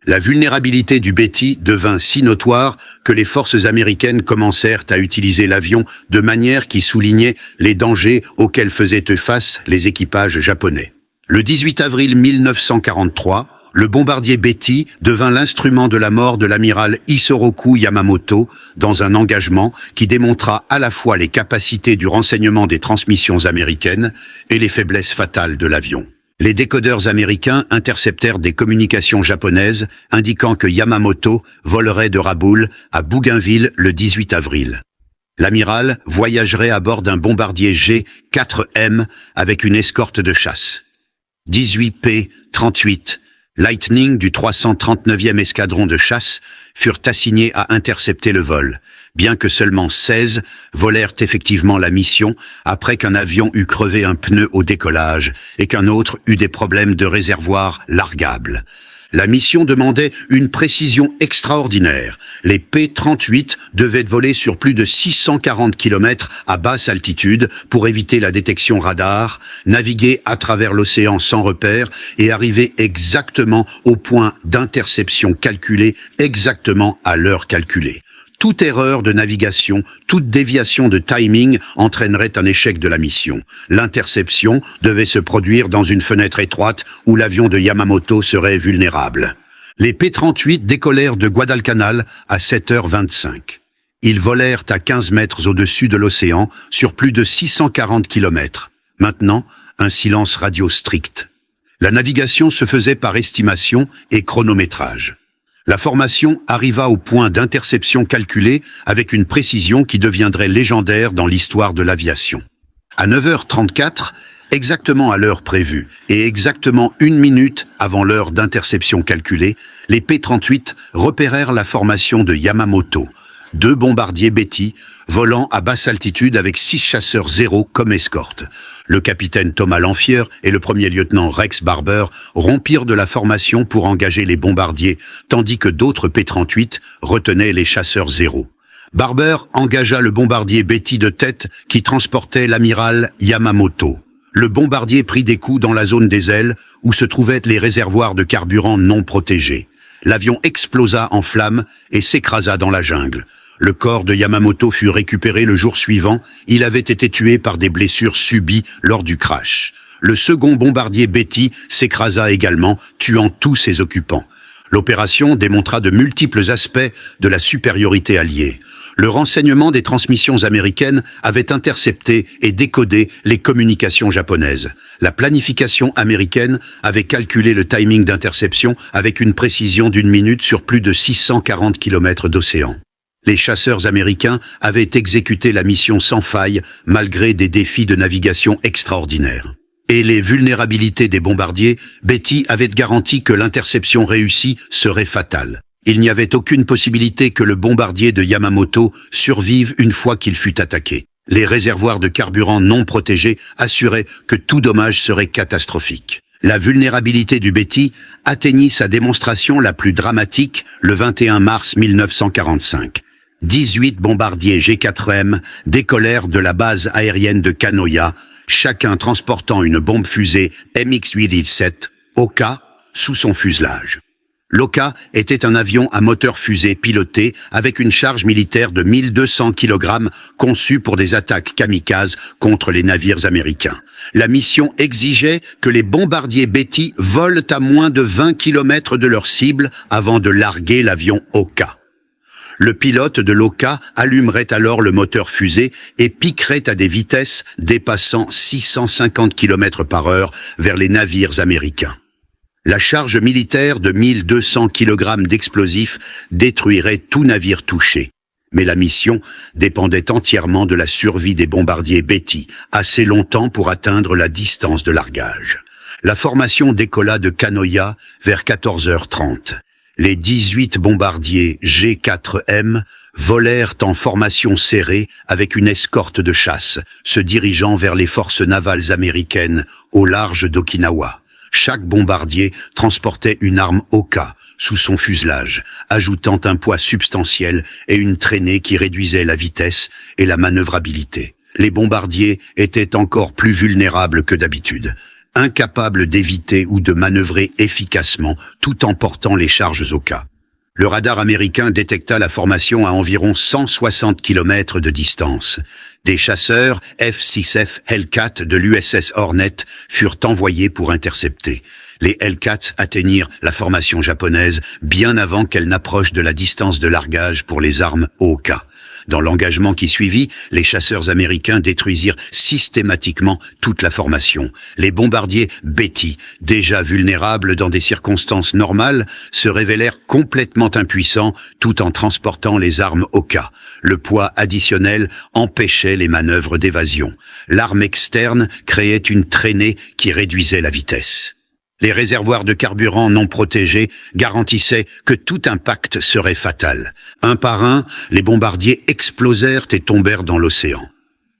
La vulnérabilité du Betty devint si notoire que les forces américaines commencèrent à utiliser l'avion de manière qui soulignait les dangers auxquels faisaient face les équipages japonais. Le 18 avril 1943, le bombardier Betty devint l'instrument de la mort de l'amiral Isoroku Yamamoto dans un engagement qui démontra à la fois les capacités du renseignement des transmissions américaines et les faiblesses fatales de l'avion. Les décodeurs américains interceptèrent des communications japonaises indiquant que Yamamoto volerait de Rabaul à Bougainville le 18 avril. L'amiral voyagerait à bord d'un bombardier G4M avec une escorte de chasse. 18 P-38 Lightning du 339e escadron de chasse furent assignés à intercepter le vol, bien que seulement 16 volèrent effectivement la mission après qu'un avion eut crevé un pneu au décollage et qu'un autre eut des problèmes de réservoir largable. La mission demandait une précision extraordinaire. Les P-38 devaient voler sur plus de 640 km à basse altitude pour éviter la détection radar, naviguer à travers l'océan sans repère et arriver exactement au point d'interception calculé, exactement à l'heure calculée. Toute erreur de navigation, toute déviation de timing entraînerait un échec de la mission. L'interception devait se produire dans une fenêtre étroite où l'avion de Yamamoto serait vulnérable. Les P-38 décollèrent de Guadalcanal à 7h25. Ils volèrent à 15 mètres au-dessus de l'océan sur plus de 640 km. Maintenant, un silence radio strict. La navigation se faisait par estimation et chronométrage. La formation arriva au point d'interception calculé avec une précision qui deviendrait légendaire dans l'histoire de l'aviation. À 9h34, exactement à l'heure prévue et exactement 1 minute avant l'heure d'interception calculée, les P-38 repérèrent la formation de Yamamoto, 2 bombardiers Betty volant à basse altitude avec 6 chasseurs Zéro comme escorte. Le capitaine Thomas Lanfieur et le premier lieutenant Rex Barber rompirent de la formation pour engager les bombardiers, tandis que d'autres P-38 retenaient les chasseurs Zéro. Barber engagea le bombardier Betty de tête qui transportait l'amiral Yamamoto. Le bombardier prit des coups dans la zone des ailes où se trouvaient les réservoirs de carburant non protégés. L'avion explosa en flammes et s'écrasa dans la jungle. Le corps de Yamamoto fut récupéré le jour suivant. Il avait été tué par des blessures subies lors du crash. Le second bombardier Betty s'écrasa également, tuant tous ses occupants. L'opération démontra de multiples aspects de la supériorité alliée. Le renseignement des transmissions américaines avait intercepté et décodé les communications japonaises. La planification américaine avait calculé le timing d'interception avec une précision d'1 minute sur plus de 640 km d'océan. Les chasseurs américains avaient exécuté la mission sans faille malgré des défis de navigation extraordinaires. Et les vulnérabilités des bombardiers, Betty avait garanti que l'interception réussie serait fatale. Il n'y avait aucune possibilité que le bombardier de Yamamoto survive une fois qu'il fut attaqué. Les réservoirs de carburant non protégés assuraient que tout dommage serait catastrophique. La vulnérabilité du Betty atteignit sa démonstration la plus dramatique le 21 mars 1945. 18 bombardiers G4M décollèrent de la base aérienne de Kanoya, chacun transportant une bombe fusée MX-817, Oka, sous son fuselage. L'Oka était un avion à moteur fusée piloté avec une charge militaire de 1200 kg conçu pour des attaques kamikazes contre les navires américains. La mission exigeait que les bombardiers Betty volent à moins de 20 km de leur cible avant de larguer l'avion Oka. Le pilote de l'Oka allumerait alors le moteur fusée et piquerait à des vitesses dépassant 650 km/h vers les navires américains. La charge militaire de 1200 kg d'explosifs détruirait tout navire touché. Mais la mission dépendait entièrement de la survie des bombardiers Betty, assez longtemps pour atteindre la distance de largage. La formation décolla de Kanoya vers 14h30. Les 18 bombardiers G4M volèrent en formation serrée avec une escorte de chasse, se dirigeant vers les forces navales américaines au large d'Okinawa. Chaque bombardier transportait une arme Oka sous son fuselage, ajoutant un poids substantiel et une traînée qui réduisait la vitesse et la manœuvrabilité. Les bombardiers étaient encore plus vulnérables que d'habitude, incapables d'éviter ou de manœuvrer efficacement tout en portant les charges Oka. Le radar américain détecta la formation à environ 160 km de distance. Des chasseurs F-6F Hellcat de l'USS Hornet furent envoyés pour intercepter. Les Hellcats atteignirent la formation japonaise bien avant qu'elle n'approche de la distance de largage pour les armes Oka. Dans l'engagement qui suivit, les chasseurs américains détruisirent systématiquement toute la formation. Les bombardiers Betty, déjà vulnérables dans des circonstances normales, se révélèrent complètement impuissants tout en transportant les armes Oka. Le poids additionnel empêchait les manœuvres d'évasion. L'arme externe créait une traînée qui réduisait la vitesse. Les réservoirs de carburant non protégés garantissaient que tout impact serait fatal. Un par un, les bombardiers explosèrent et tombèrent dans l'océan.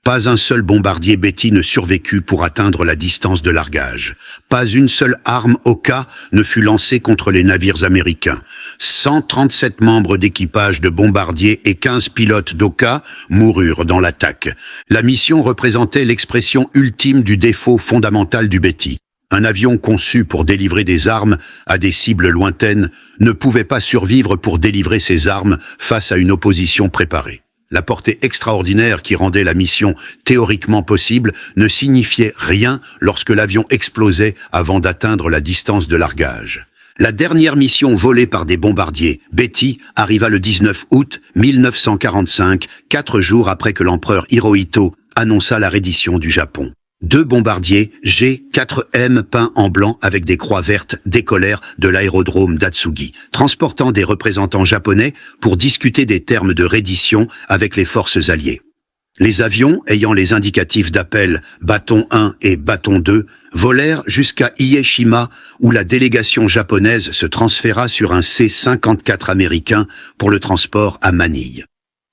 Pas un seul bombardier Betty ne survécut pour atteindre la distance de largage. Pas une seule arme Oka ne fut lancée contre les navires américains. 137 membres d'équipage de bombardiers et 15 pilotes d'Oka moururent dans l'attaque. La mission représentait l'expression ultime du défaut fondamental du Betty. Un avion conçu pour délivrer des armes à des cibles lointaines ne pouvait pas survivre pour délivrer ses armes face à une opposition préparée. La portée extraordinaire qui rendait la mission théoriquement possible ne signifiait rien lorsque l'avion explosait avant d'atteindre la distance de largage. La dernière mission volée par des bombardiers, Betty, arriva le 19 août 1945, 4 jours après que l'empereur Hirohito annonça la reddition du Japon. 2 bombardiers G4M peints en blanc avec des croix vertes décollèrent de l'aérodrome d'Atsugi, transportant des représentants japonais pour discuter des termes de reddition avec les forces alliées. Les avions, ayant les indicatifs d'appel Bâton 1 et Bâton 2, volèrent jusqu'à Hieshima où la délégation japonaise se transféra sur un C-54 américain pour le transport à Manille.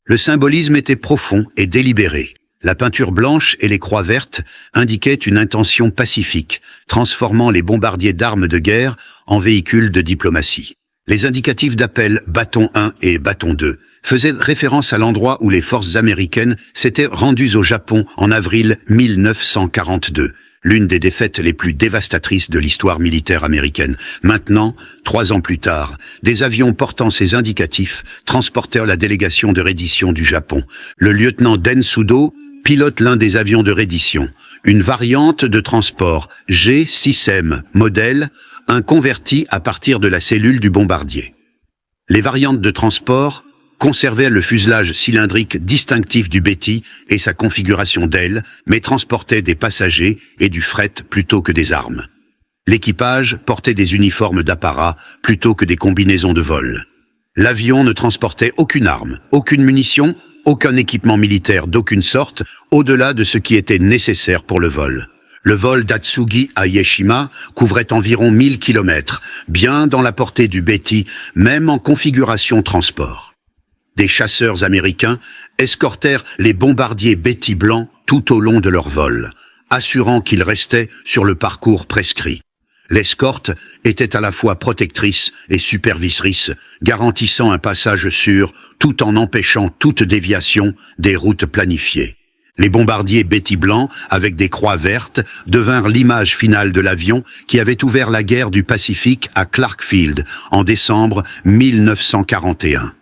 Le symbolisme était profond et délibéré. La peinture blanche et les croix vertes indiquaient une intention pacifique, transformant les bombardiers d'armes de guerre en véhicules de diplomatie. Les indicatifs d'appel Bâton 1 et Bâton 2 faisaient référence à l'endroit où les forces américaines s'étaient rendues au Japon en avril 1942, l'une des défaites les plus dévastatrices de l'histoire militaire américaine. Maintenant, 3 ans plus tard, des avions portant ces indicatifs transportèrent la délégation de reddition du Japon. Le lieutenant Den Sudo pilote l'un des avions de reddition, une variante de transport G6M modèle, un converti à partir de la cellule du bombardier. Les variantes de transport conservaient le fuselage cylindrique distinctif du Betty et sa configuration d'aile, mais transportaient des passagers et du fret plutôt que des armes. L'équipage portait des uniformes d'apparat plutôt que des combinaisons de vol. L'avion ne transportait aucune arme, aucune munition, aucun équipement militaire d'aucune sorte, au-delà de ce qui était nécessaire pour le vol. Le vol d'Atsugi à Hieshima couvrait environ 1000 km, bien dans la portée du Betty, même en configuration transport. Des chasseurs américains escortèrent les bombardiers Betty blancs tout au long de leur vol, assurant qu'ils restaient sur le parcours prescrit. L'escorte était à la fois protectrice et supervisetrice, garantissant un passage sûr tout en empêchant toute déviation des routes planifiées. Les bombardiers Betty blancs, avec des croix vertes, devinrent l'image finale de l'avion qui avait ouvert la guerre du Pacifique à Clark Field en décembre 1941.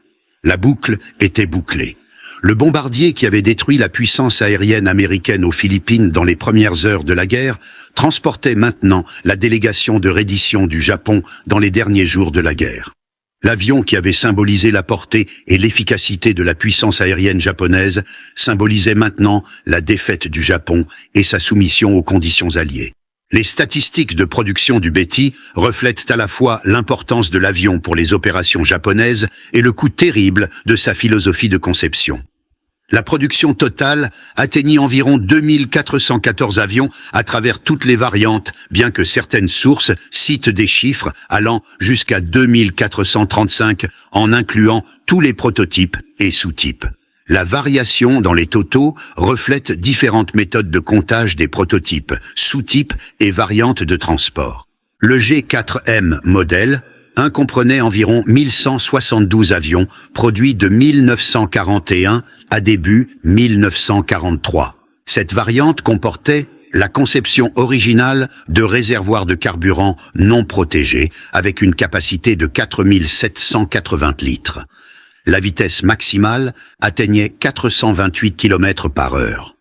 La boucle était bouclée. Le bombardier qui avait détruit la puissance aérienne américaine aux Philippines dans les premières heures de la guerre transportait maintenant la délégation de reddition du Japon dans les derniers jours de la guerre. L'avion qui avait symbolisé la portée et l'efficacité de la puissance aérienne japonaise symbolisait maintenant la défaite du Japon et sa soumission aux conditions alliées. Les statistiques de production du Betty reflètent à la fois l'importance de l'avion pour les opérations japonaises et le coût terrible de sa philosophie de conception. La production totale atteignit environ 2414 avions à travers toutes les variantes, bien que certaines sources citent des chiffres allant jusqu'à 2435 en incluant tous les prototypes et sous-types. La variation dans les totaux reflète différentes méthodes de comptage des prototypes, sous-types et variantes de transport. Le G4M modèle comprenait environ 1172 avions produits de 1941 à début 1943. Cette variante comportait la conception originale de réservoirs de carburant non protégés avec une capacité de 4780 litres. La vitesse maximale atteignait 428 km/h.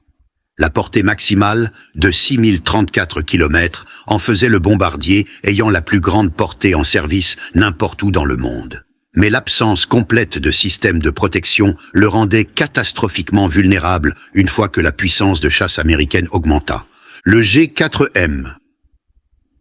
La portée maximale de 6034 km en faisait le bombardier ayant la plus grande portée en service n'importe où dans le monde. Mais l'absence complète de système de protection le rendait catastrophiquement vulnérable une fois que la puissance de chasse américaine augmenta. Le G4M,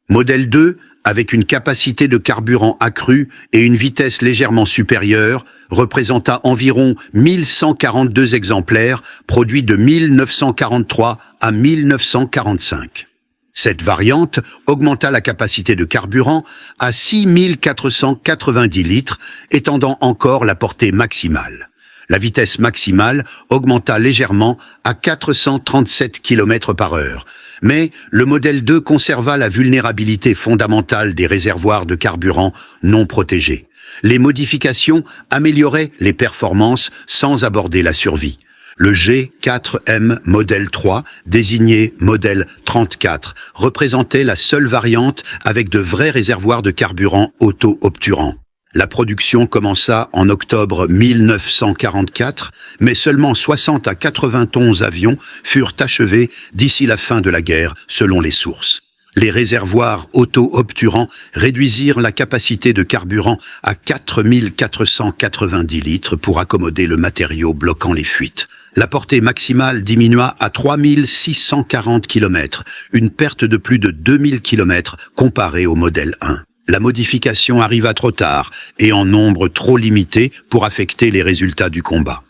modèle 2, avec une capacité de carburant accrue et une vitesse légèrement supérieure, représenta environ 1142 exemplaires produits de 1943 à 1945. Cette variante augmenta la capacité de carburant à 6490 litres, étendant encore la portée maximale. La vitesse maximale augmenta légèrement à 437 km/h, mais le modèle 2 conserva la vulnérabilité fondamentale des réservoirs de carburant non protégés. Les modifications amélioraient les performances sans aborder la survie. Le G4M modèle 3, désigné modèle 34, représentait la seule variante avec de vrais réservoirs de carburant auto-obturants. La production commença en octobre 1944, mais seulement 60 à 91 avions furent achevés d'ici la fin de la guerre, selon les sources. Les réservoirs auto-obturants réduisirent la capacité de carburant à 4490 litres pour accommoder le matériau bloquant les fuites. La portée maximale diminua à 3640 km, une perte de plus de 2000 km comparée au modèle 1. La modification arriva trop tard et en nombre trop limité pour affecter les résultats du combat.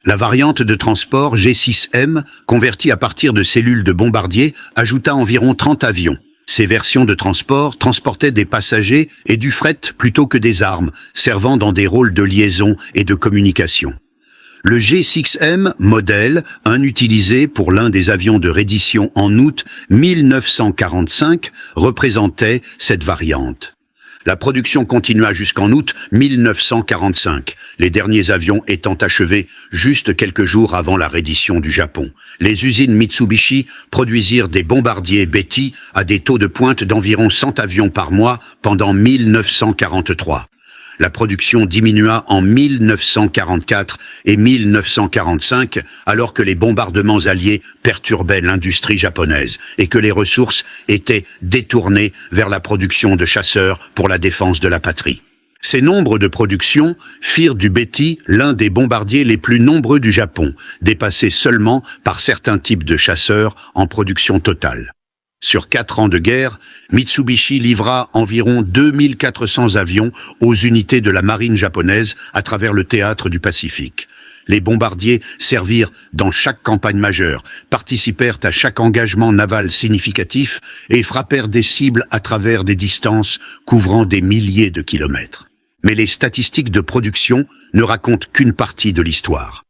La variante de transport G6M, convertie à partir de cellules de bombardier, ajouta environ 30 avions. Ces versions de transport transportaient des passagers et du fret plutôt que des armes, servant dans des rôles de liaison et de communication. Le G6M modèle, utilisé pour l'un des avions de reddition en août 1945, représentait cette variante. La production continua jusqu'en août 1945, les derniers avions étant achevés juste quelques jours avant la reddition du Japon. Les usines Mitsubishi produisirent des bombardiers Betty à des taux de pointe d'environ 100 avions par mois pendant 1943. La production diminua en 1944 et 1945 alors que les bombardements alliés perturbaient l'industrie japonaise et que les ressources étaient détournées vers la production de chasseurs pour la défense de la patrie. Ces nombres de production firent du Betty l'un des bombardiers les plus nombreux du Japon, dépassé seulement par certains types de chasseurs en production totale. Sur 4 ans de guerre, Mitsubishi livra environ 2400 avions aux unités de la marine japonaise à travers le théâtre du Pacifique. Les bombardiers servirent dans chaque campagne majeure, participèrent à chaque engagement naval significatif et frappèrent des cibles à travers des distances couvrant des milliers de kilomètres. Mais les statistiques de production ne racontent qu'une partie de l'histoire.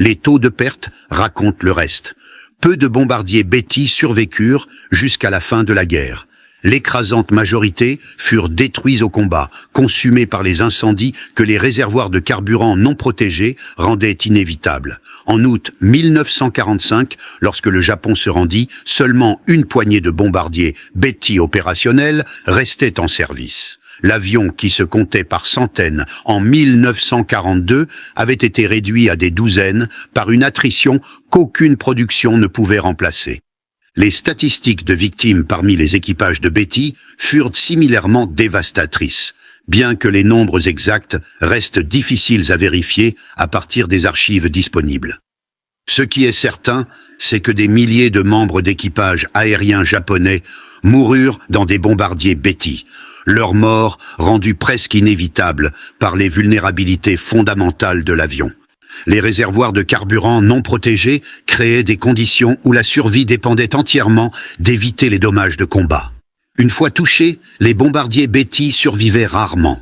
Les taux de perte racontent le reste. Peu de bombardiers Betty survécurent jusqu'à la fin de la guerre. L'écrasante majorité furent détruits au combat, consumés par les incendies que les réservoirs de carburant non protégés rendaient inévitables. En août 1945, lorsque le Japon se rendit, seulement une poignée de bombardiers Betty opérationnels restait en service. L'avion, qui se comptait par centaines en 1942, avait été réduit à des douzaines par une attrition qu'aucune production ne pouvait remplacer. Les statistiques de victimes parmi les équipages de Betty furent similairement dévastatrices. bien que les nombres exacts restent difficiles à vérifier à partir des archives disponibles. Ce qui est certain, c'est que des milliers de membres d'équipage aérien japonais moururent dans des bombardiers Betty, leur mort rendue presque inévitable par les vulnérabilités fondamentales de l'avion. Les réservoirs de carburant non protégés créaient des conditions où la survie dépendait entièrement d'éviter les dommages de combat. Une fois touchés, les bombardiers Betty survivaient rarement.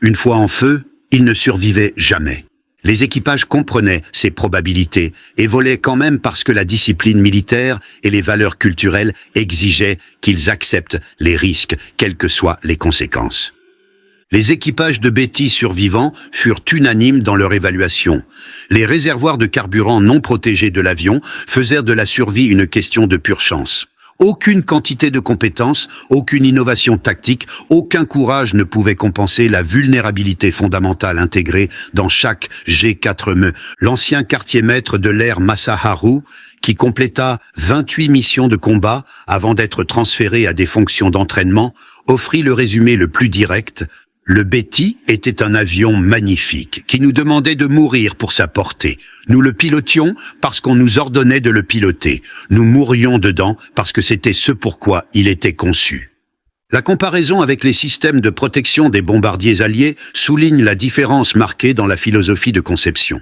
Une fois en feu, ils ne survivaient jamais. Les équipages comprenaient ces probabilités et volaient quand même parce que la discipline militaire et les valeurs culturelles exigeaient qu'ils acceptent les risques, quelles que soient les conséquences. Les équipages de Betty survivants furent unanimes dans leur évaluation. Les réservoirs de carburant non protégés de l'avion faisaient de la survie une question de pure chance. Aucune quantité de compétences, aucune innovation tactique, aucun courage ne pouvait compenser la vulnérabilité fondamentale intégrée dans chaque G4ME, l'ancien quartier-maître de l'ère Masaharu, qui compléta 28 missions de combat avant d'être transféré à des fonctions d'entraînement, offrit le résumé le plus direct. Le Betty était un avion magnifique, qui nous demandait de mourir pour sa portée. Nous le pilotions parce qu'on nous ordonnait de le piloter. Nous mourions dedans parce que c'était ce pourquoi il était conçu. La comparaison avec les systèmes de protection des bombardiers alliés souligne la différence marquée dans la philosophie de conception.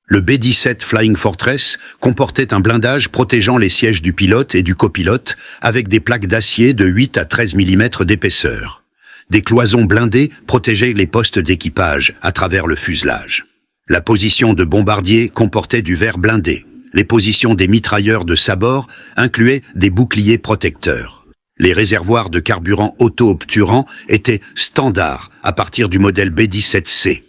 Le B-17 Flying Fortress comportait un blindage protégeant les sièges du pilote et du copilote avec des plaques d'acier de 8 à 13 mm d'épaisseur. Des cloisons blindées protégeaient les postes d'équipage à travers le fuselage. La position de bombardier comportait du verre blindé. Les positions des mitrailleurs de sabord incluaient des boucliers protecteurs. Les réservoirs de carburant auto-obturants étaient standards à partir du modèle B-17C.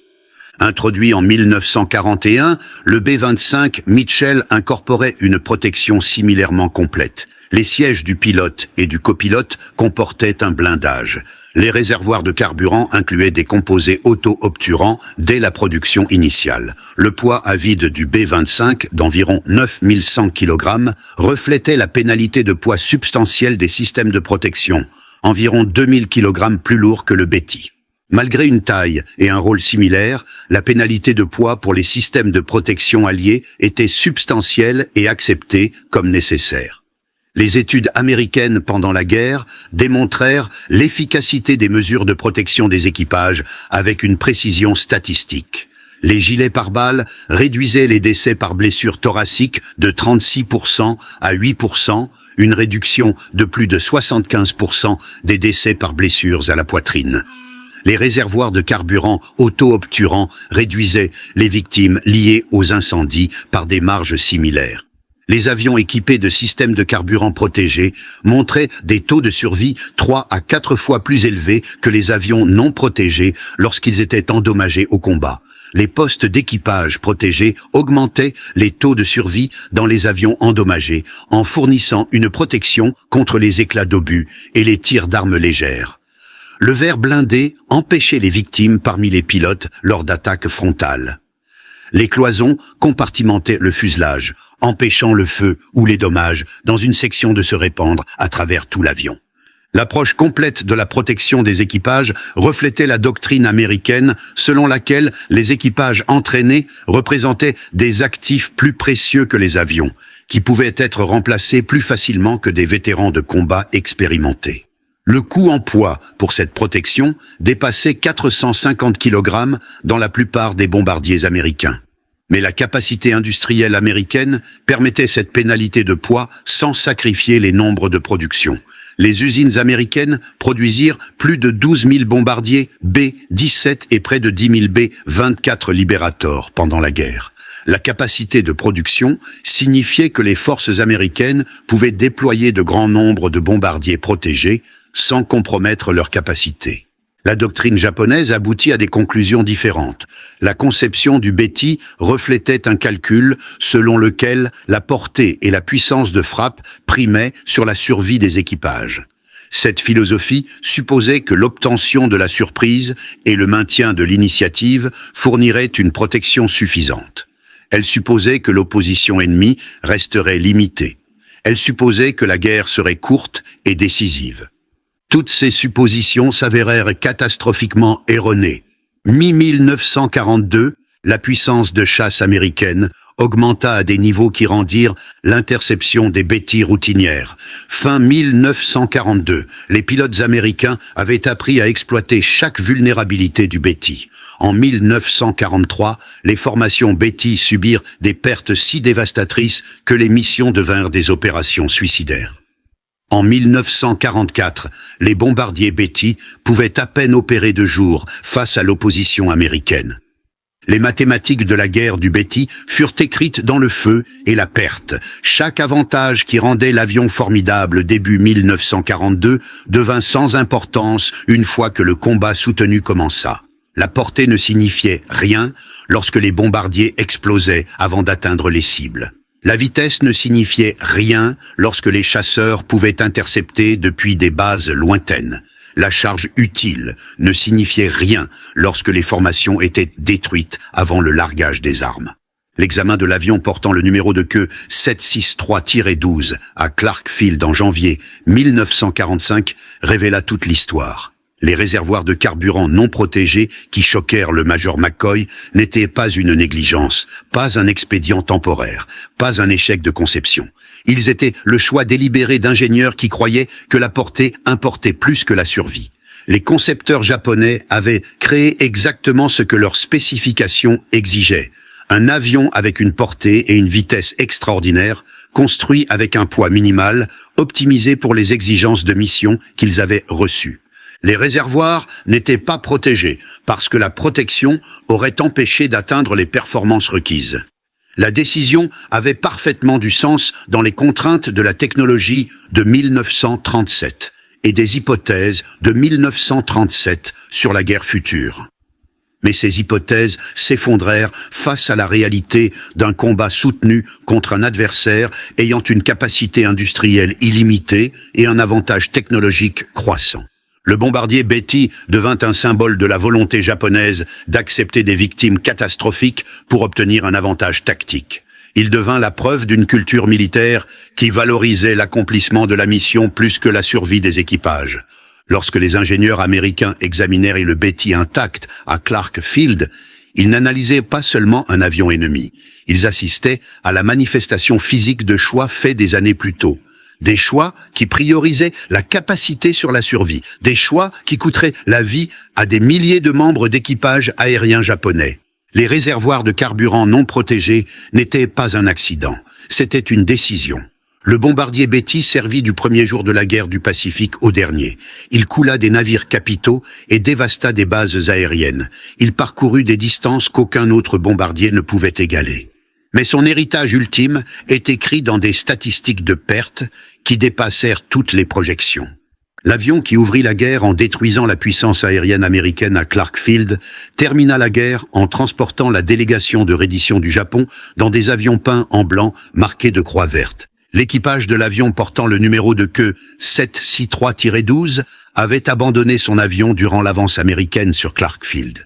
Introduit en 1941, le B-25 Mitchell incorporait une protection similairement complète. Les sièges du pilote et du copilote comportaient un blindage. Les réservoirs de carburant incluaient des composés auto-obturants dès la production initiale. Le poids à vide du B-25, d'environ 9100 kg, reflétait la pénalité de poids substantiel des systèmes de protection, environ 2000 kg plus lourd que le Betty. Malgré une taille et un rôle similaires, la pénalité de poids pour les systèmes de protection alliés était substantielle et acceptée comme nécessaire. Les études américaines pendant la guerre démontrèrent l'efficacité des mesures de protection des équipages avec une précision statistique. Les gilets pare-balles réduisaient les décès par blessure thoracique de 36% à 8%, une réduction de plus de 75% des décès par blessures à la poitrine. Les réservoirs de carburant auto-obturants réduisaient les victimes liées aux incendies par des marges similaires. Les avions équipés de systèmes de carburant protégés montraient des taux de survie 3 à 4 fois plus élevés que les avions non protégés lorsqu'ils étaient endommagés au combat. Les postes d'équipage protégés augmentaient les taux de survie dans les avions endommagés en fournissant une protection contre les éclats d'obus et les tirs d'armes légères. Le verre blindé empêchait les victimes parmi les pilotes lors d'attaques frontales. Les cloisons compartimentaient le fuselage, empêchant le feu ou les dommages dans une section de se répandre à travers tout l'avion. L'approche complète de la protection des équipages reflétait la doctrine américaine selon laquelle les équipages entraînés représentaient des actifs plus précieux que les avions, qui pouvaient être remplacés plus facilement que des vétérans de combat expérimentés. Le coût en poids pour cette protection dépassait 450 kg dans la plupart des bombardiers américains. Mais la capacité industrielle américaine permettait cette pénalité de poids sans sacrifier les nombres de production. Les usines américaines produisirent plus de 12 000 bombardiers B-17 et près de 10 000 B-24 Liberator pendant la guerre. La capacité de production signifiait que les forces américaines pouvaient déployer de grands nombres de bombardiers protégés sans compromettre leur capacité. La doctrine japonaise aboutit à des conclusions différentes. La conception du Betty reflétait un calcul selon lequel la portée et la puissance de frappe primaient sur la survie des équipages. Cette philosophie supposait que l'obtention de la surprise et le maintien de l'initiative fourniraient une protection suffisante. Elle supposait que l'opposition ennemie resterait limitée. Elle supposait que la guerre serait courte et décisive. Toutes ces suppositions s'avérèrent catastrophiquement erronées. Mi-1942, la puissance de chasse américaine augmenta à des niveaux qui rendirent l'interception des bêtises routinières. Fin 1942, les pilotes américains avaient appris à exploiter chaque vulnérabilité du Betty. En 1943, les formations Betty subirent des pertes si dévastatrices que les missions devinrent des opérations suicidaires. En 1944, les bombardiers Betty pouvaient à peine opérer de jour face à l'opposition américaine. Les mathématiques de la guerre du Betty furent écrites dans le feu et la perte. Chaque avantage qui rendait l'avion formidable début 1942 devint sans importance une fois que le combat soutenu commença. La portée ne signifiait rien lorsque les bombardiers explosaient avant d'atteindre les cibles. La vitesse ne signifiait rien lorsque les chasseurs pouvaient intercepter depuis des bases lointaines. La charge utile ne signifiait rien lorsque les formations étaient détruites avant le largage des armes. L'examen de l'avion portant le numéro de queue 763-12 à Clark Field en janvier 1945 révéla toute l'histoire. Les réservoirs de carburant non protégés qui choquèrent le major McCoy n'étaient pas une négligence, pas un expédient temporaire, pas un échec de conception. Ils étaient le choix délibéré d'ingénieurs qui croyaient que la portée importait plus que la survie. Les concepteurs japonais avaient créé exactement ce que leurs spécifications exigeaient. Un avion avec une portée et une vitesse extraordinaires, construit avec un poids minimal, optimisé pour les exigences de mission qu'ils avaient reçues. Les réservoirs n'étaient pas protégés parce que la protection aurait empêché d'atteindre les performances requises. La décision avait parfaitement du sens dans les contraintes de la technologie de 1937 et des hypothèses de 1937 sur la guerre future. Mais ces hypothèses s'effondrèrent face à la réalité d'un combat soutenu contre un adversaire ayant une capacité industrielle illimitée et un avantage technologique croissant. Le bombardier Betty devint un symbole de la volonté japonaise d'accepter des victimes catastrophiques pour obtenir un avantage tactique. Il devint la preuve d'une culture militaire qui valorisait l'accomplissement de la mission plus que la survie des équipages. Lorsque les ingénieurs américains examinèrent le Betty intact à Clark Field, ils n'analysaient pas seulement un avion ennemi. Ils assistaient à la manifestation physique de choix faits des années plus tôt. Des choix qui priorisaient la capacité sur la survie. Des choix qui coûteraient la vie à des milliers de membres d'équipage aérien japonais. Les réservoirs de carburant non protégés n'étaient pas un accident. C'était une décision. Le bombardier Betty servit du premier jour de la guerre du Pacifique au dernier. Il coula des navires capitaux et dévasta des bases aériennes. Il parcourut des distances qu'aucun autre bombardier ne pouvait égaler. Mais son héritage ultime est écrit dans des statistiques de pertes qui dépassèrent toutes les projections. L'avion qui ouvrit la guerre en détruisant la puissance aérienne américaine à Clark Field termina la guerre en transportant la délégation de reddition du Japon dans des avions peints en blanc marqués de croix vertes. L'équipage de l'avion portant le numéro de queue 763-12 avait abandonné son avion durant l'avance américaine sur Clark Field.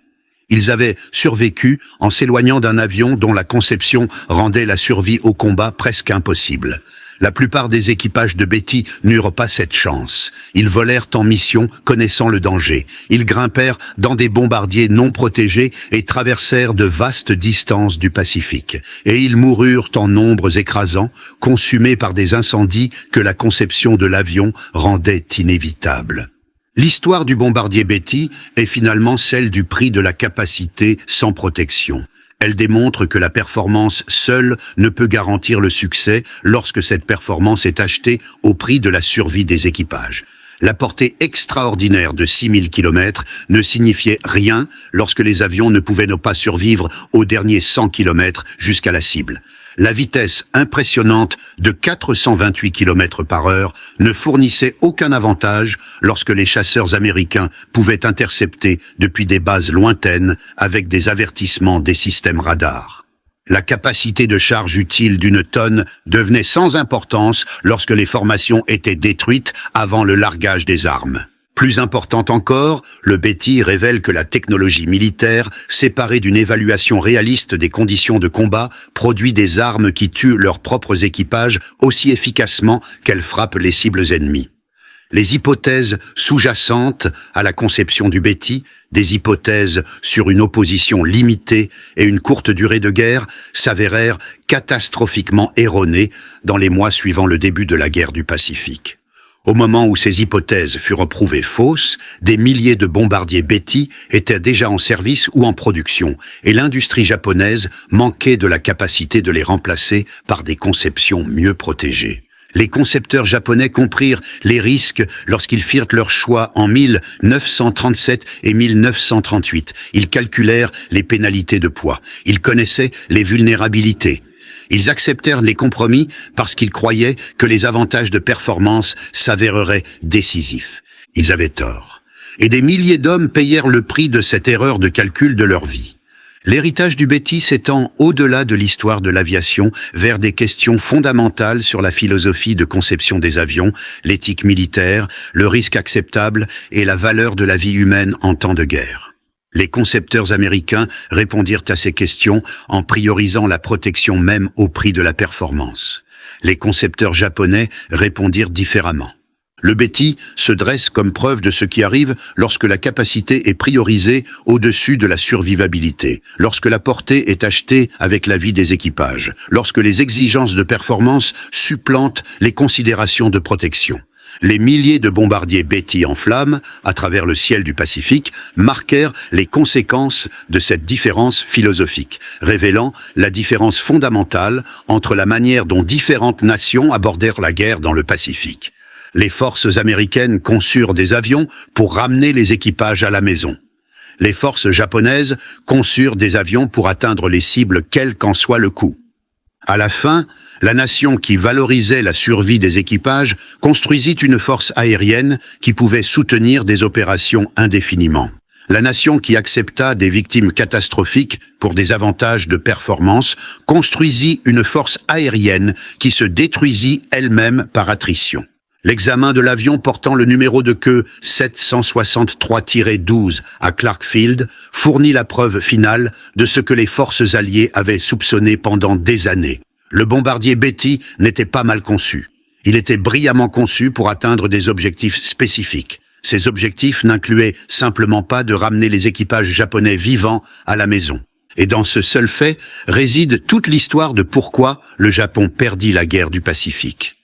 Ils avaient survécu en s'éloignant d'un avion dont la conception rendait la survie au combat presque impossible. La plupart des équipages de Betty n'eurent pas cette chance. Ils volèrent en mission connaissant le danger. Ils grimpèrent dans des bombardiers non protégés et traversèrent de vastes distances du Pacifique. Et ils moururent en nombres écrasants, consumés par des incendies que la conception de l'avion rendait inévitables. L'histoire du bombardier Betty est finalement celle du prix de la capacité sans protection. Elle démontre que la performance seule ne peut garantir le succès lorsque cette performance est achetée au prix de la survie des équipages. La portée extraordinaire de 6000 km ne signifiait rien lorsque les avions ne pouvaient pas survivre aux derniers 100 km jusqu'à la cible. La vitesse impressionnante de 428 km par heure ne fournissait aucun avantage lorsque les chasseurs américains pouvaient intercepter depuis des bases lointaines avec des avertissements des systèmes radars. La capacité de charge utile d'une tonne devenait sans importance lorsque les formations étaient détruites avant le largage des armes. Plus important encore, le Betty révèle que la technologie militaire, séparée d'une évaluation réaliste des conditions de combat, produit des armes qui tuent leurs propres équipages aussi efficacement qu'elles frappent les cibles ennemies. Les hypothèses sous-jacentes à la conception du Betty, des hypothèses sur une opposition limitée et une courte durée de guerre, s'avérèrent catastrophiquement erronées dans les mois suivant le début de la guerre du Pacifique. Au moment où ces hypothèses furent prouvées fausses, des milliers de bombardiers Betty étaient déjà en service ou en production, et l'industrie japonaise manquait de la capacité de les remplacer par des conceptions mieux protégées. Les concepteurs japonais comprirent les risques lorsqu'ils firent leur choix en 1937 et 1938. Ils calculèrent les pénalités de poids. Ils connaissaient les vulnérabilités. Ils acceptèrent les compromis parce qu'ils croyaient que les avantages de performance s'avéreraient décisifs. Ils avaient tort. Et des milliers d'hommes payèrent le prix de cette erreur de calcul de leur vie. L'héritage du Betty s'étend au-delà de l'histoire de l'aviation vers des questions fondamentales sur la philosophie de conception des avions, l'éthique militaire, le risque acceptable et la valeur de la vie humaine en temps de guerre. Les concepteurs américains répondirent à ces questions en priorisant la protection même au prix de la performance. Les concepteurs japonais répondirent différemment. Le Betty se dresse comme preuve de ce qui arrive lorsque la capacité est priorisée au-dessus de la survivabilité, lorsque la portée est achetée avec la vie des équipages, lorsque les exigences de performance supplantent les considérations de protection. Les milliers de bombardiers Betty en flammes, à travers le ciel du Pacifique, marquèrent les conséquences de cette différence philosophique, révélant la différence fondamentale entre la manière dont différentes nations abordèrent la guerre dans le Pacifique. Les forces américaines conçurent des avions pour ramener les équipages à la maison. Les forces japonaises conçurent des avions pour atteindre les cibles quel qu'en soit le coût. À la fin, la nation qui valorisait la survie des équipages construisit une force aérienne qui pouvait soutenir des opérations indéfiniment. La nation qui accepta des victimes catastrophiques pour des avantages de performance construisit une force aérienne qui se détruisit elle-même par attrition. L'examen de l'avion portant le numéro de queue 763-12 à Clark Field fournit la preuve finale de ce que les forces alliées avaient soupçonné pendant des années. Le bombardier Betty n'était pas mal conçu. Il était brillamment conçu pour atteindre des objectifs spécifiques. Ces objectifs n'incluaient simplement pas de ramener les équipages japonais vivants à la maison. Et dans ce seul fait réside toute l'histoire de pourquoi le Japon perdit la guerre du Pacifique.